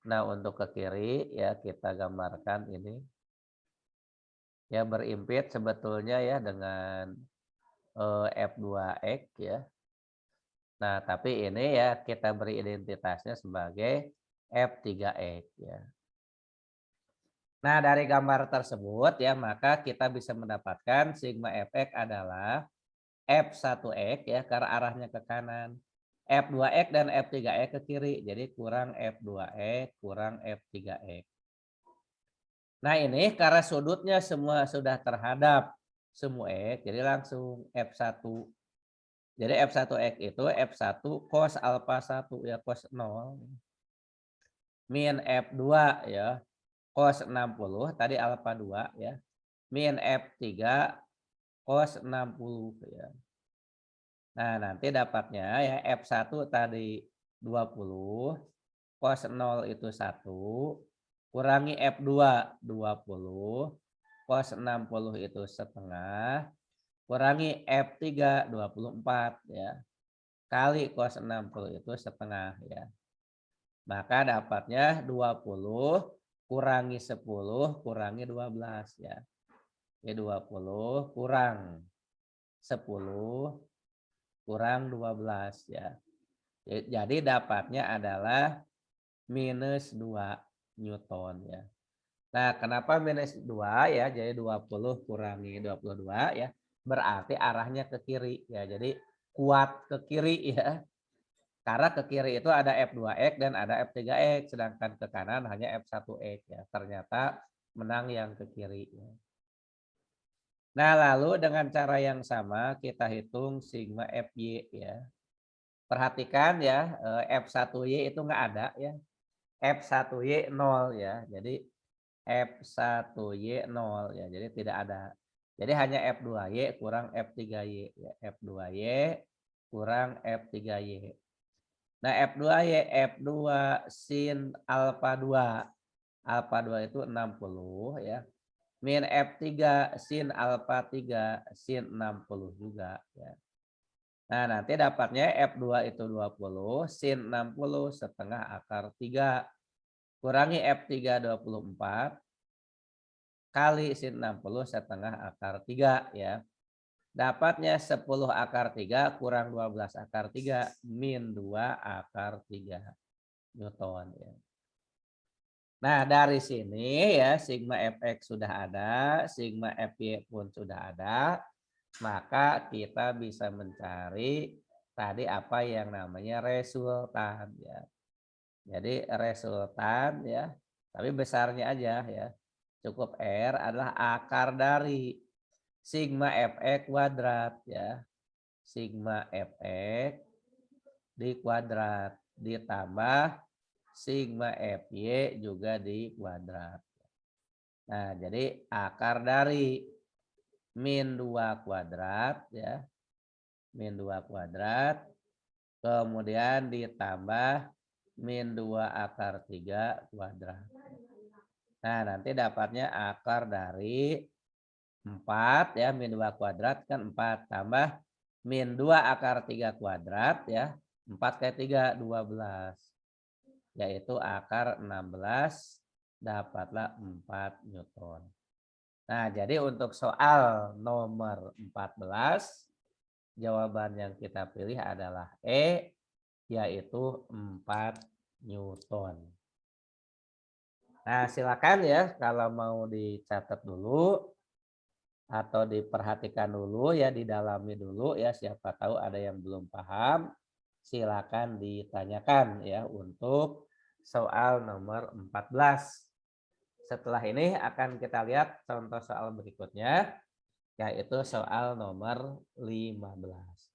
A: Nah, untuk ke kiri ya kita gambarkan ini. Ya berimpit sebetulnya ya dengan F2x ya. Nah, tapi ini ya kita beri identitasnya sebagai F3x ya. Nah, dari gambar tersebut ya maka kita bisa mendapatkan sigma Fx adalah F1x ya karena arahnya ke kanan. F2x dan F3x ke kiri. Jadi kurang F2x kurang F3x. Nah, ini karena sudutnya semua sudah terhadap sumbu X, jadi langsung F1. Jadi F1x itu F1 cos alfa 1 ya cos 0 min F2 ya cos 60 tadi alfa 2 ya min F3 cos 60 ya. Nah, nanti dapatnya ya F1 tadi 20 cos 0 itu 1 kurangi F2 20 cos 60 itu setengah kurangi F3 24 ya kali cos 60 itu setengah ya. Maka dapatnya 20 kurangi 10 kurangi 12 ya. Jadi 20 kurang 10 kurang 12 ya. Jadi dapatnya adalah minus 2 Newton ya. Nah, kenapa minus 2 ya? Jadi 20 kurangi 22 ya. Berarti arahnya ke kiri ya. Jadi kuat ke kiri ya. Karena ke kiri itu ada F2x dan ada F3x. Sedangkan ke kanan hanya F1x ya. Ternyata menang yang ke kiri ya. Nah, lalu dengan cara yang sama kita hitung sigma Fy ya. Perhatikan ya, F1y itu enggak ada ya. F1y 0 ya. Jadi F1y 0 ya. Jadi tidak ada. Jadi hanya F2y kurang F3y ya. F2y kurang F3y. Nah, F2y F2 sin alfa 2. Alfa 2 itu 60 ya. Min F3 sin alfa 3 sin 60 juga ya. Nah, nanti dapatnya F2 itu 20 sin 60 setengah akar 3 kurangi F3 24 kali sin 60 setengah akar 3 ya. Dapatnya 10 akar 3 kurang 12 akar 3 min 2 akar 3 Newton ya. Nah, dari sini ya sigma fx sudah ada, sigma fy pun sudah ada, maka kita bisa mencari tadi apa yang namanya resultan ya. Jadi resultan ya, tapi besarnya aja ya. Cukup R adalah akar dari sigma fx kuadrat ya. Sigma fx di kuadrat ditambah sigma fy juga di kuadrat. Nah, jadi akar dari min 2 kuadrat ya. Min 2 kuadrat kemudian ditambah min 2 akar 3 kuadrat. Nah, nanti dapatnya akar dari 4 ya, min 2 kuadrat kan 4 tambah min 2 akar 3 kuadrat ya. 4 kali 3 12. Yaitu akar 16 dapatlah 4 Newton. Nah, jadi untuk soal nomor 14 jawaban yang kita pilih adalah E, yaitu 4 Newton. Nah, silakan ya kalau mau dicatat dulu atau diperhatikan dulu ya, didalami dulu ya, siapa tahu ada yang belum paham, silakan ditanyakan ya untuk soal nomor 14. Setelah ini akan kita lihat contoh soal berikutnya, yaitu soal nomor 15.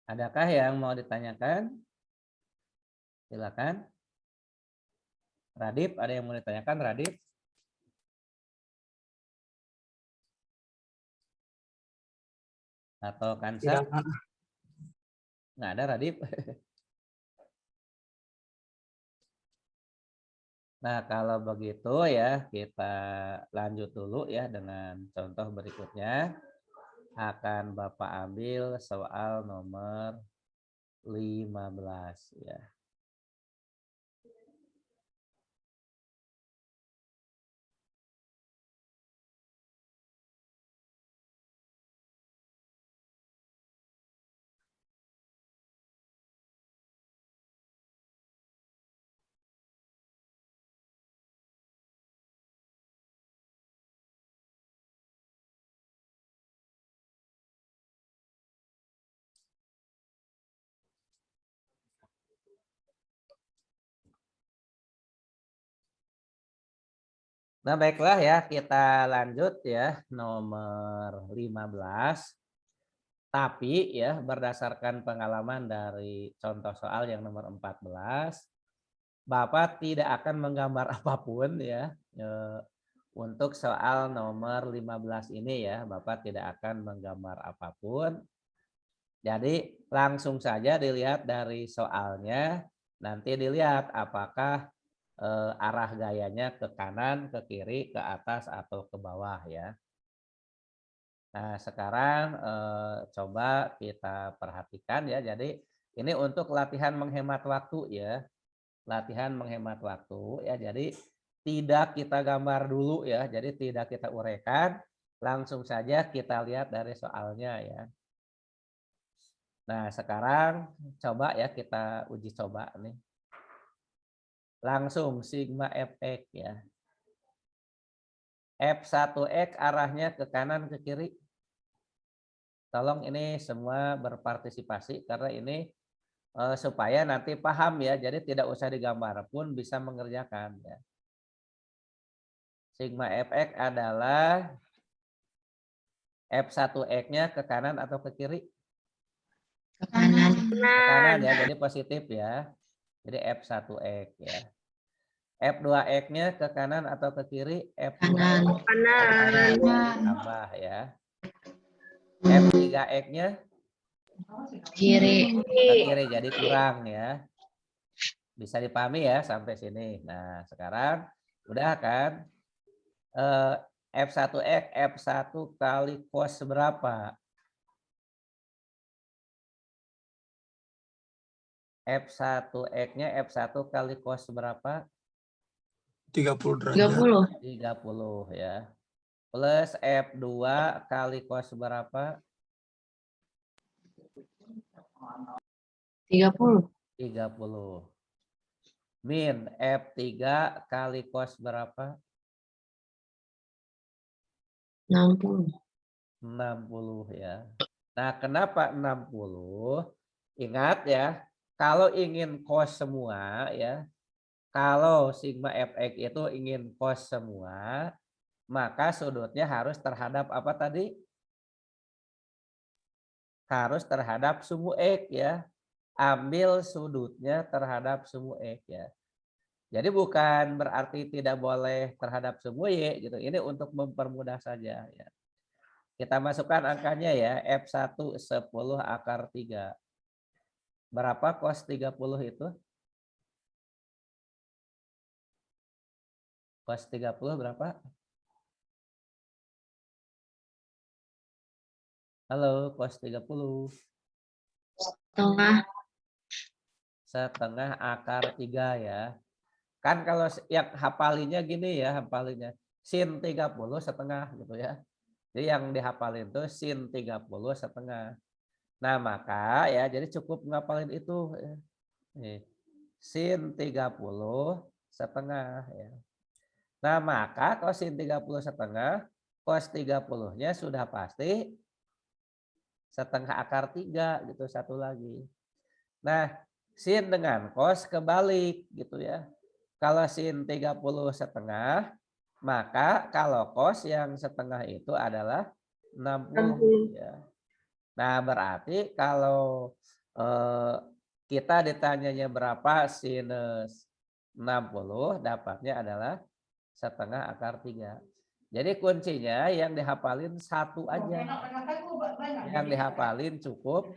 A: Adakah yang mau ditanyakan? Silakan. Radip, ada yang mau ditanyakan, Radip? Atau Kansa?
B: Tidak.
A: Nggak ada, Radip. Nah, kalau begitu ya kita lanjut dulu ya dengan contoh berikutnya. Akan Bapak ambil soal nomor 15 ya. Nah, baiklah ya, kita lanjut ya nomor 15. Tapi ya berdasarkan pengalaman dari contoh soal yang nomor 14, Bapak tidak akan menggambar apapun ya. Untuk soal nomor 15 ini ya, Bapak tidak akan menggambar apapun. Jadi langsung saja dilihat dari soalnya, nanti dilihat apakah arah gayanya ke kanan, ke kiri, ke atas, atau ke bawah ya. Nah, sekarang coba kita perhatikan ya. Jadi ini untuk latihan menghemat waktu ya. Latihan menghemat waktu ya. Jadi tidak kita gambar dulu ya. Jadi tidak kita uraikan, langsung saja kita lihat dari soalnya ya. Nah, sekarang coba ya kita uji coba nih. Langsung sigma fx ya. F1X arahnya ke kanan ke kiri. Tolong ini semua berpartisipasi karena ini supaya nanti paham ya. Jadi tidak usah digambar pun bisa mengerjakan ya. Sigma Fx adalah F1X-nya ke kanan atau ke kiri?
C: Ke kanan.
A: Ke kanan ya, jadi positif ya. Jadi F1X ya. F2X-nya ke kanan atau ke kiri?
C: Kanan.
A: Kanan. Tambah ya. F3X-nya
C: Kiri.
A: ke kiri, jadi kurang ya. Bisa dipahami ya sampai sini. Nah, sekarang udah kan? F1X, F1 kali cos berapa? F1X-nya F1 kali cos berapa?
B: 30 derajat.
C: 30.
A: 30 ya. Plus F2 kali cos berapa?
C: 30.
A: 30. Min F3 kali cos berapa?
C: 60.
A: 60 ya. Nah, kenapa 60? Ingat ya, kalau ingin cos semua ya, kalau sigma fx itu ingin cos semua, maka sudutnya harus terhadap apa tadi? Harus terhadap sumbu x ya. Ambil sudutnya terhadap sumbu x ya. Jadi bukan berarti tidak boleh terhadap sumbu y gitu. Ini untuk mempermudah saja ya. Kita masukkan angkanya ya, F1 10 akar 3. Berapa cos 30 itu? Cos 30 berapa? Halo, cos 30.
C: Setengah.
A: Setengah akar 3 ya. Kan kalau yang hafalinnya gini ya, hafalinnya. Sin 30 setengah gitu ya. Jadi yang dihafalin itu sin 30 setengah. Nah, maka ya jadi cukup ngapalin itu ya. Nih, sin 30 setengah ya. Nah, maka cos sin 30 setengah, cos 30-nya sudah pasti setengah akar 3 gitu, satu lagi. Nah, sin dengan cos kebalik gitu ya. Kalau sin 30 setengah, maka kalau cos yang setengah itu adalah 60 ya. Nah, berarti kalau kita ditanyanya berapa sinus 60, dapatnya adalah setengah akar 3. Jadi kuncinya yang dihafalin satu aja. Yang dihafalin cukup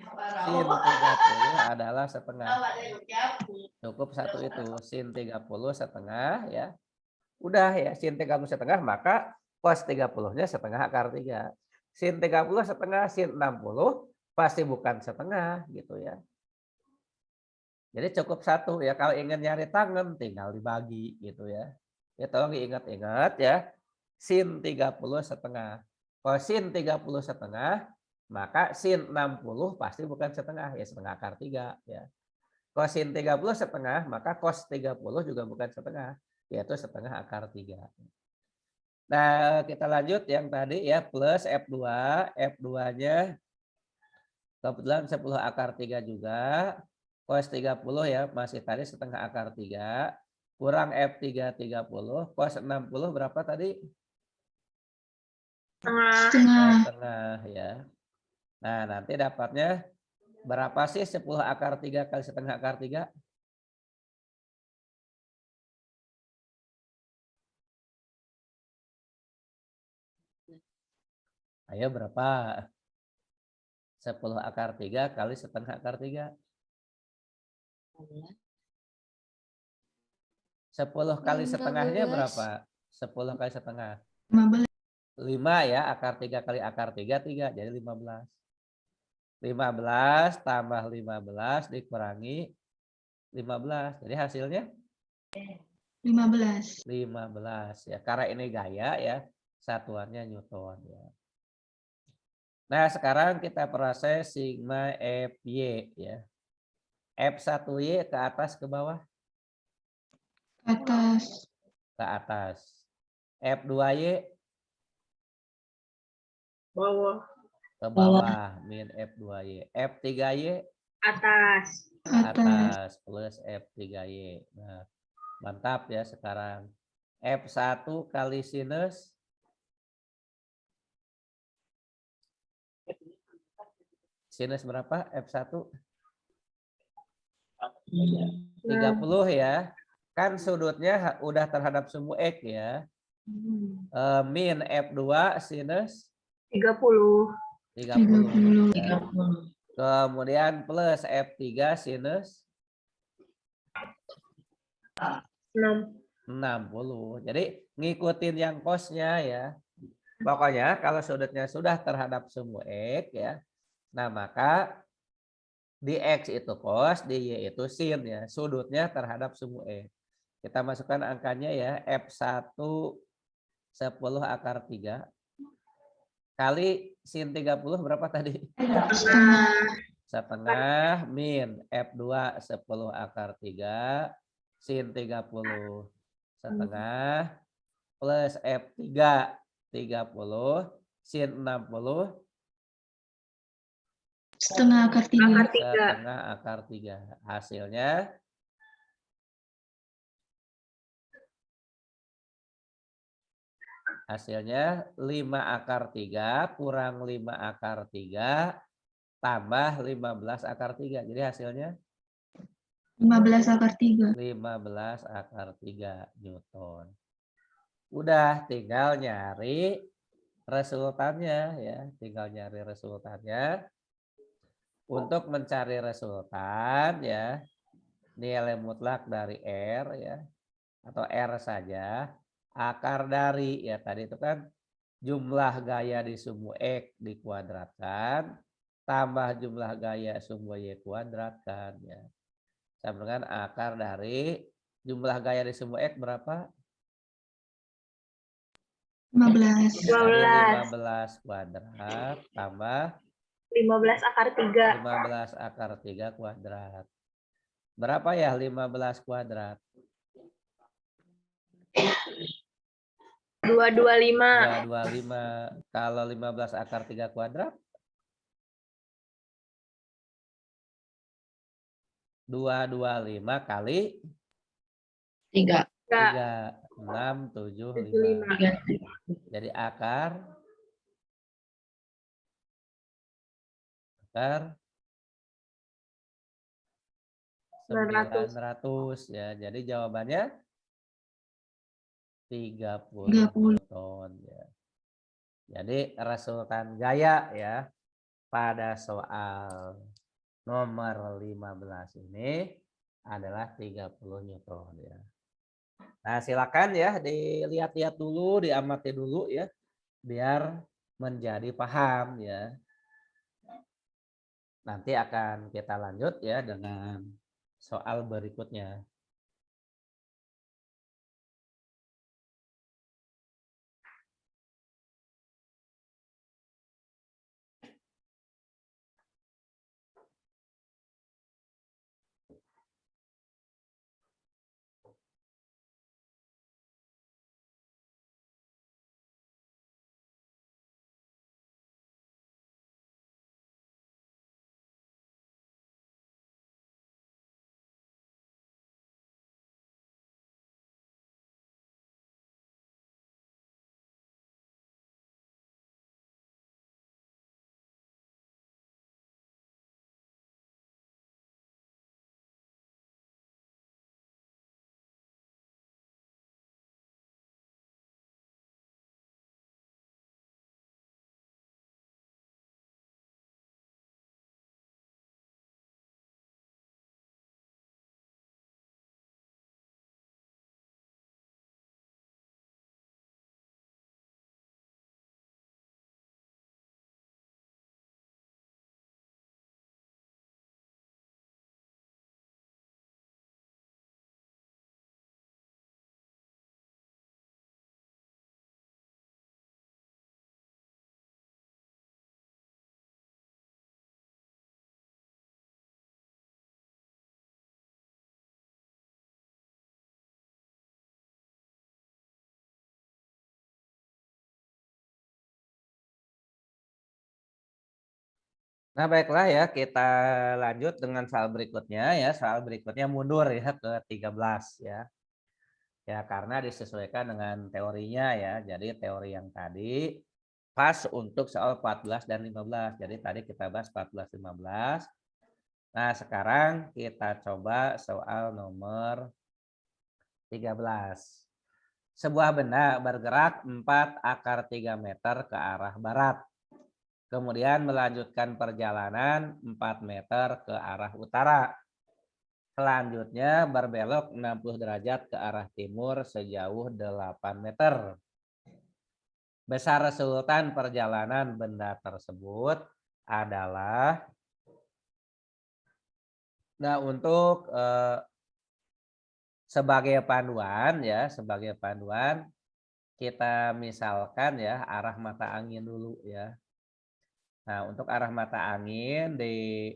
A: sin 30 adalah setengah. Cukup satu itu, sin 30 setengah ya. Udah ya, sin 30 setengah, maka cos 30-nya setengah akar 3. Sin 30 setengah, sin 60 pasti bukan setengah gitu ya. Jadi cukup satu ya, kalau ingin nyari tangan tinggal dibagi gitu ya. Ya tolong diingat-ingat ya. Sin 30 setengah. Kalau sin 30 setengah, maka sin 60 pasti bukan setengah, ya setengah akar 3 ya. Kalau sin 30 setengah, maka cos 30 juga bukan setengah, yaitu setengah akar 3. Nah, kita lanjut yang tadi ya, plus F2. F2-nya kebetulan 10 akar 3 juga. Cos 30 ya, masih tadi setengah akar 3. Kurang F3 30. Cos 60 berapa tadi? Setengah ya. Nah, nanti dapatnya berapa sih 10 akar 3 kali setengah akar 3? Ayo berapa? 10 akar 3 kali setengah akar 3. 10 kali setengahnya berapa? 10 kali setengah. 5 ya, akar 3 kali akar 3, 3. Jadi 15. 15 tambah 15 dikurangi 15. Jadi hasilnya
C: 15.
A: 15 ya. Karena ini gaya ya, satuannya Newton ya. Nah, sekarang kita proses sigma Fy ya. F1Y ke atas ke bawah?
C: Atas.
A: Ke atas. F2Y
B: Bawah.
A: Ke bawah min F2Y. F3Y
D: Atas.
A: atas plus F3Y. Nah, mantap ya sekarang. F1 kali sinus berapa? F1 30 ya. Kan sudutnya udah terhadap sumbu X ya. Min F2 sinus
D: 30.
A: 30 ya.
C: 30.
A: Kemudian plus F3 sinus
D: 6.
A: 60. Jadi ngikutin yang cosnya ya. Pokoknya kalau sudutnya sudah terhadap sumbu X ya. Nah, maka di X itu cos, di Y itu sin ya. Sudutnya terhadap sumbu X. Kita masukkan angkanya ya. F1 10 akar 3 kali sin 30 berapa tadi? Setengah min F2 10 akar 3 sin 30 setengah plus F3 30 sin 60
C: Setengah akar 3.
D: Akar 3.
A: setengah akar 3. Hasilnya 5 akar 3 kurang 5 akar 3 tambah 15 akar 3. Jadi hasilnya
C: 15 akar 3.
A: 15 akar 3 Newton. Udah tinggal nyari resultannya ya. Tinggal nyari resultannya. Untuk mencari resultan ya. Nilai mutlak dari R ya. Atau R saja. Akar dari ya tadi itu kan jumlah gaya di sumbu X dikuadratkan tambah jumlah gaya sumbu Y kuadratkan ya. Sama dengan akar dari jumlah gaya di sumbu X berapa?
C: 15.
A: Tadi
D: 12.
A: 15 kuadrat tambah
D: 15 akar 3.
A: 15 akar 3 kuadrat. Berapa ya 15 kuadrat?
D: 225.
A: 225. Kalau 15 akar 3 kuadrat? 225 kali
C: 3.
A: 3. 6, 7, 5.
C: 3.
A: Jadi akar 900 ya. Jadi jawabannya 30 Newton ya. Jadi resultan gaya ya pada soal nomor 15 ini adalah 30 Newton ya. Nah, silakan ya dilihat-lihat dulu, diamati dulu ya biar menjadi paham ya. Nanti akan kita lanjut ya dengan soal berikutnya. Nah, baiklah ya, kita lanjut dengan soal berikutnya ya. Soal berikutnya mundur ya ke 13 ya. Ya, karena disesuaikan dengan teorinya ya. Jadi teori yang tadi pas untuk soal 14 dan 15. Jadi tadi kita bahas 14 15. Nah, sekarang kita coba soal nomor 13. Sebuah benda bergerak 4 akar 3 meter ke arah barat. Kemudian melanjutkan perjalanan 4 meter ke arah utara. Selanjutnya berbelok 60 derajat ke arah timur sejauh 8 meter. Besar resultan perjalanan benda tersebut adalah, nah untuk sebagai panduan ya, sebagai panduan kita misalkan ya arah mata angin dulu ya. Nah, untuk arah mata angin di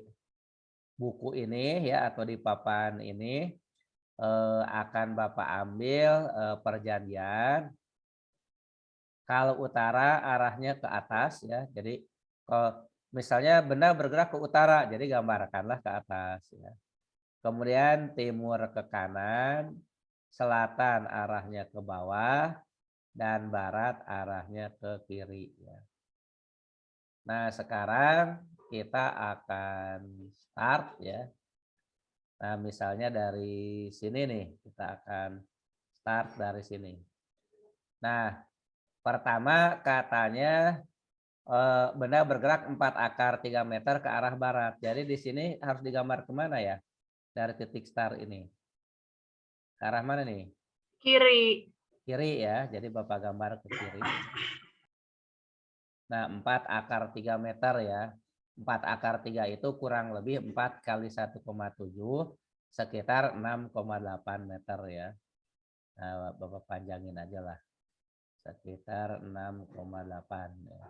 A: buku ini ya atau di papan ini akan Bapak ambil perjanjian. Kalau utara arahnya ke atas ya. Jadi kalau misalnya benda bergerak ke utara, jadi gambarkanlah ke atas ya. Kemudian timur ke kanan, selatan arahnya ke bawah, dan barat arahnya ke kiri ya. Nah, sekarang kita akan start ya. Nah, misalnya dari sini nih, kita akan start dari sini. Nah, pertama katanya benda bergerak 4 akar 3 meter ke arah barat. Jadi di sini harus digambar kemana ya? Dari titik start ini. Ke arah mana nih?
D: Kiri.
A: Kiri ya, jadi Bapak gambar ke kiri. Nah, 4 akar 3 meter ya. 4 akar 3 itu kurang lebih 4 kali 1,7 sekitar 6,8 meter ya. Nah, Bapak panjangin aja lah. Sekitar 6,8 ya.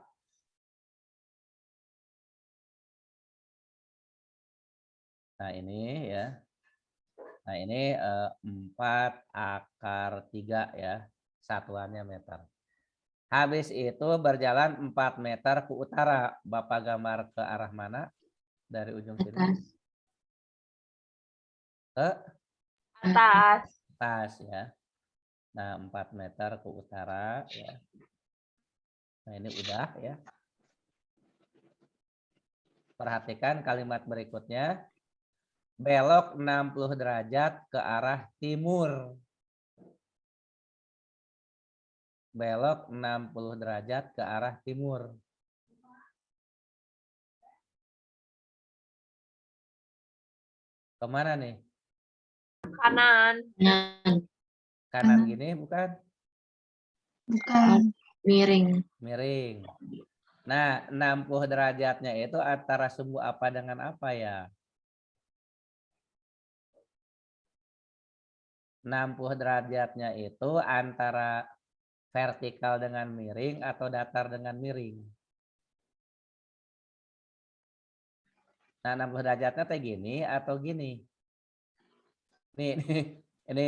A: Nah, ini ya. Nah, ini 4 akar 3 ya. Satuannya meter. Habis itu berjalan 4 meter ke utara. Bapak gambar ke arah mana? Dari ujung sini.
C: Atas.
A: Ke
D: Atas.
A: atas ya. Nah, 4 meter ke utara ya. Nah, ini udah ya. Perhatikan kalimat berikutnya. Belok 60 derajat ke arah timur. Belok 60 derajat ke arah timur. Kemana nih?
D: Kanan.
C: Kanan.
A: Kanan gini bukan?
C: Bukan. Miring.
A: Miring. Nah, 60 derajatnya itu antara sumbu apa dengan apa ya? 60 derajatnya itu antara vertikal dengan miring atau datar dengan miring. Nah, 60 derajatnya kayak gini atau gini. Nih, ini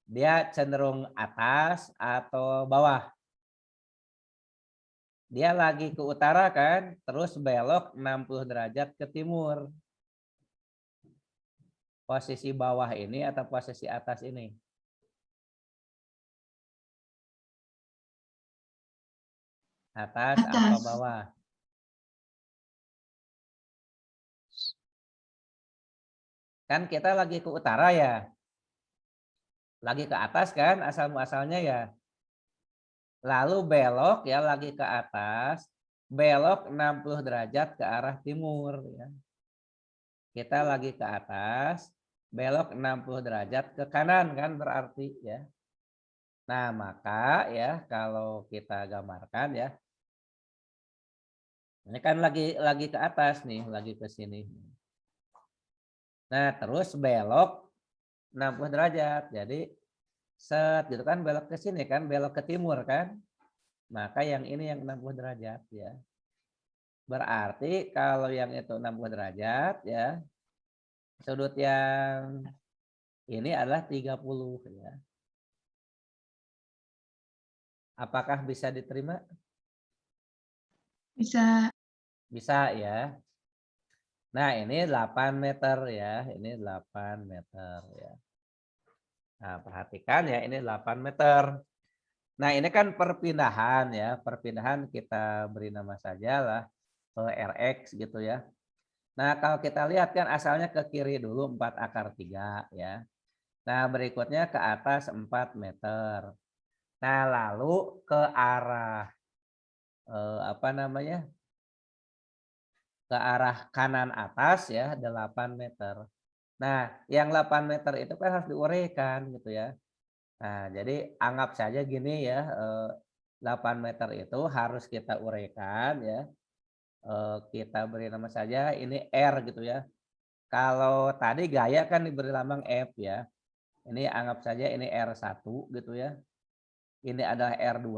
A: dia cenderung atas atau bawah. Dia lagi ke utara kan, terus belok 60 derajat ke timur. Posisi bawah ini atau posisi atas ini? Atas apa
C: Atas.
A: bawah? Kan kita lagi ke utara ya. Lagi ke atas kan asal muasalnya ya. Lalu belok ya lagi ke atas, belok 60 derajat ke arah timur ya. Kita lagi ke atas, belok 60 derajat ke kanan kan berarti ya. Nah, maka ya kalau kita gambarkan ya. Ini kan lagi ke atas nih, lagi ke sini. Nah, terus belok 60 derajat. Jadi set gitu kan belok ke sini kan, belok ke timur kan. Maka yang ini yang 60 derajat ya. Berarti kalau yang itu 60 derajat ya, sudut yang ini adalah 30 ya. Apakah bisa diterima?
C: Bisa.
A: Bisa ya. Nah, ini 8 meter ya. Ini 8 meter ya. Nah, perhatikan ya, ini 8 meter. Nah, ini kan perpindahan ya. Perpindahan kita beri nama saja lah RX gitu ya. Nah, kalau kita lihat kan asalnya ke kiri dulu 4 akar 3 ya. Nah, berikutnya ke atas 4 meter. Nah, lalu ke arah apa namanya? Ke arah kanan atas ya 8 meter. Nah, yang 8 meter itu kan harus diuraikan gitu ya. Nah, jadi anggap saja gini ya, 8 meter itu harus kita uraikan ya. Kita beri nama saja ini R gitu ya. Kalau tadi gaya kan diberi lambang F ya. Ini anggap saja ini R1 gitu ya. Ini adalah R2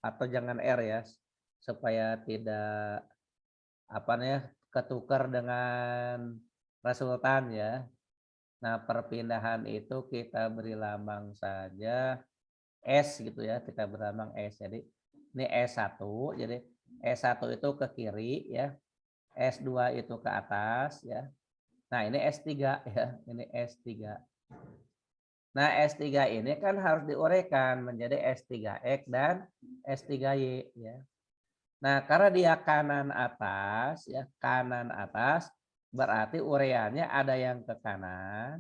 A: atau jangan R ya, supaya tidak apa namanya ketukar dengan resultan ya. Nah, perpindahan itu kita beri lambang saja S gitu ya, kita beri lambang S. Jadi ini S1, jadi S1 itu ke kiri ya, S2 itu ke atas ya. Nah, ini S3 ya, ini S3. Nah, S3 ini kan harus diuraikan menjadi S3X dan S3Y ya. Nah, karena dia kanan atas ya, kanan atas berarti ureannya ada yang ke kanan.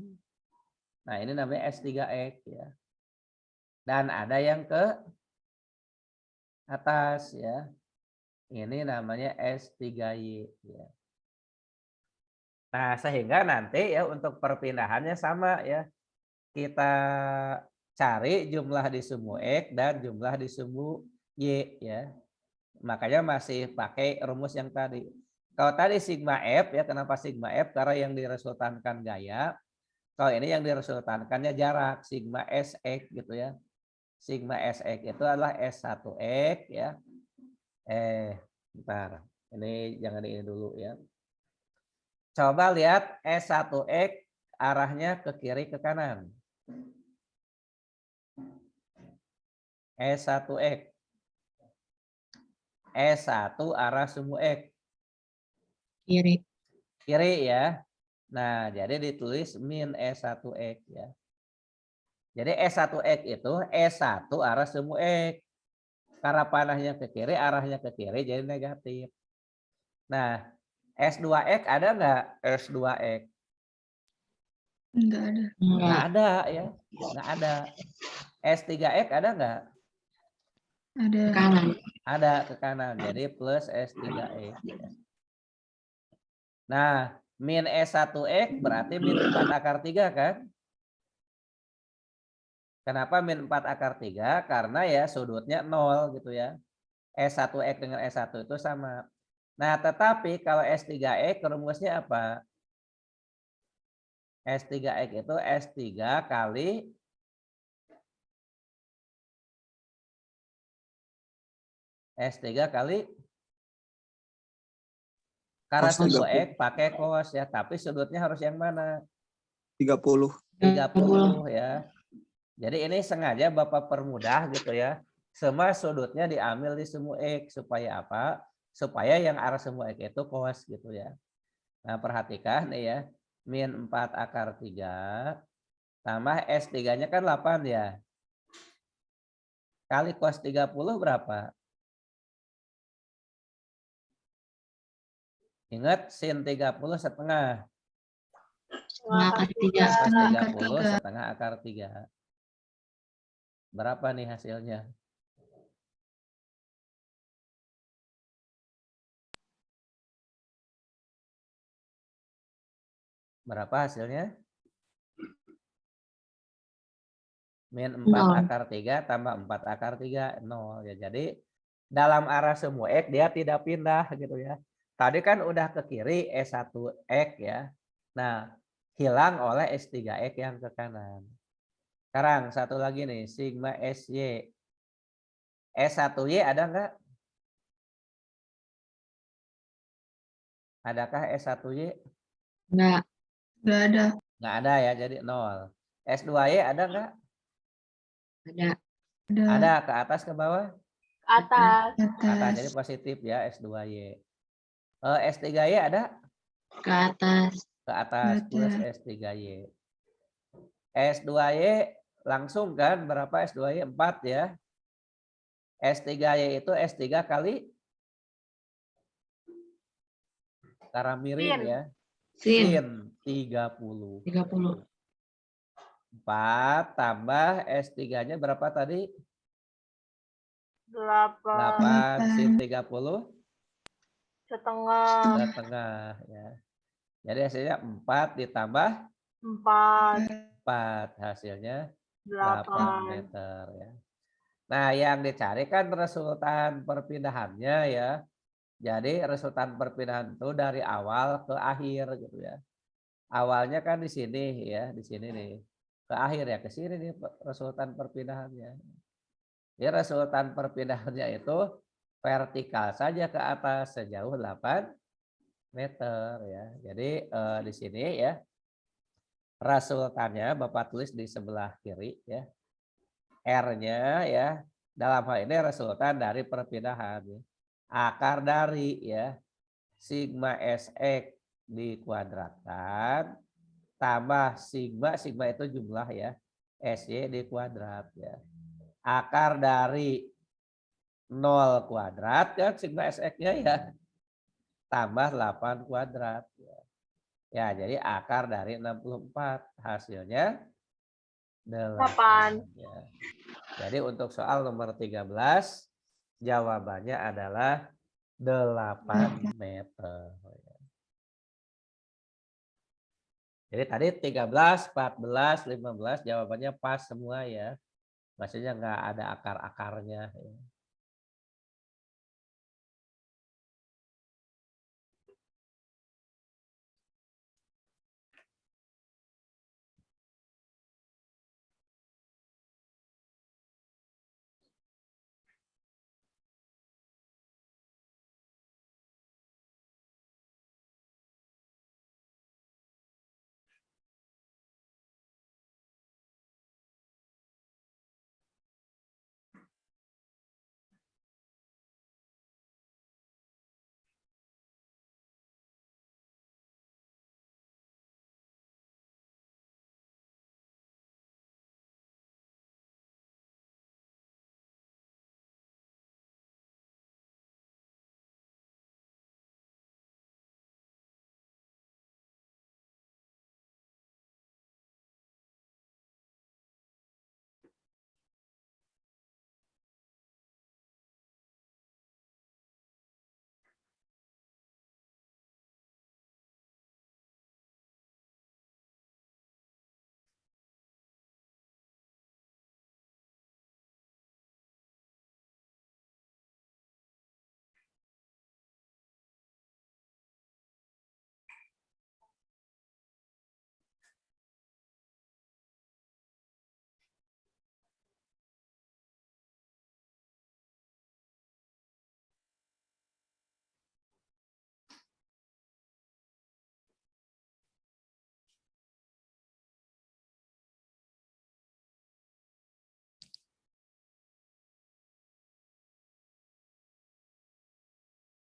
A: Nah, ini namanya S3X ya. Dan ada yang ke atas ya. Ini namanya S3Y ya. Nah, sehingga nanti ya untuk perpindahannya sama ya. Kita cari jumlah di sumbu X dan jumlah di sumbu Y ya. Makanya masih pakai rumus yang tadi. Kalau tadi sigma F ya, kenapa sigma F? Karena yang diresultankan gaya. Kalau ini yang diresultankannya jarak, sigma SX gitu ya. Sigma SX itu adalah S1X ya. Bentar. Ini jangan ini dulu ya. Coba lihat S1X arahnya ke kiri ke kanan. S1X. S1 arah sumbu X.
C: Kiri.
A: Kiri ya. Nah, jadi ditulis min S1X ya. Jadi S1X itu S1 arah sumbu X. Karena panahnya ke kiri, arahnya ke kiri jadi negatif. Nah, S2X ada nggak? S2X?
B: Enggak ada.
A: Nggak
C: Enggak.
A: ada ya. Nggak ada. S3X ada nggak?
B: Ada.
C: Kanan.
A: Ada ke kanan. Jadi plus S3X. Nah, min S1X berarti min 4 akar 3 kan? Kenapa min 4 akar 3? Karena ya sudutnya 0 gitu ya. S1X dengan S1 itu sama. Nah, tetapi kalau S3X rumusnya apa? S3X itu S3 kali S3 kali karena
B: Cos
A: sumbu
B: 30.
A: X pakai cos ya, tapi sudutnya harus yang mana?
B: 30.
A: 30 ya. Jadi ini sengaja Bapak permudah gitu ya. Semua sudutnya diambil di sumbu X supaya apa? Supaya yang arah sumbu X itu cos gitu ya. Nah, perhatikan nih ya. Min 4 akar 3 tambah S3-nya kan 8 ya. Kali cos 30 berapa? Ingat sin 30 setengah.
C: Setengah akar 3.
A: Cos
B: Setengah akar
A: 30
B: 3.
A: setengah akar 3. Berapa nih hasilnya? Berapa hasilnya? Min 4
C: Nol.
A: akar 3 tambah 4 akar 3, 0. Ya, jadi dalam arah sumbu X dia tidak pindah gitu ya. Tadi kan udah ke kiri S1X ya. Nah, hilang oleh S3X yang ke kanan. Sekarang satu lagi nih, sigma SY. S1Y ada nggak? Adakah S1Y?
C: Enggak.
B: Enggak ada.
A: Nggak ada ya, jadi 0. S2Y ada nggak?
C: Ada.
B: Ada.
A: Ada, ke atas ke bawah?
D: Atas.
A: Ke atas,
B: Atas.
A: jadi positif ya S2Y. S3Y ada?
C: Ke atas.
A: Ke atas plus S3Y. S2Y langsung kan berapa S2Y? 4 ya. S3Y itu S3 kali cara miring
D: Sin.
A: ya.
C: Sin.
A: Sin 30.
C: 30.
A: 4 tambah S3-nya berapa tadi?
D: 8
A: 8 sin 30
D: setengah.
A: setengah ya. Jadi hasilnya 4 ditambah
D: 4
A: 4 hasilnya 8
D: 8
A: meter ya. Nah, yang dicari kan resultan perpindahannya ya. Jadi resultan perpindahan itu dari awal ke akhir gitu ya. Awalnya kan di sini ya, di sini nih. Ke akhir ya, ke sini nih resultan perpindahannya. Ya, resultan perpindahannya itu vertikal saja ke atas sejauh 8 meter ya. Jadi di sini ya resultannya Bapak tulis di sebelah kiri ya. R-nya ya dalam hal ini resultan dari perpindahan ya. Akar dari ya sigma SX dikuadratkan tambah sigma itu jumlah ya SY dikuadrat ya. Akar dari 0 kuadrat kan sigma SX-nya ya tambah 8 kuadrat ya. Ya, jadi akar dari 64 hasilnya 8 ya. Jadi untuk soal nomor 13 jawabannya adalah 8 meter. Jadi tadi 13, 14, 15 jawabannya pas semua ya. Maksudnya nggak ada akar-akarnya.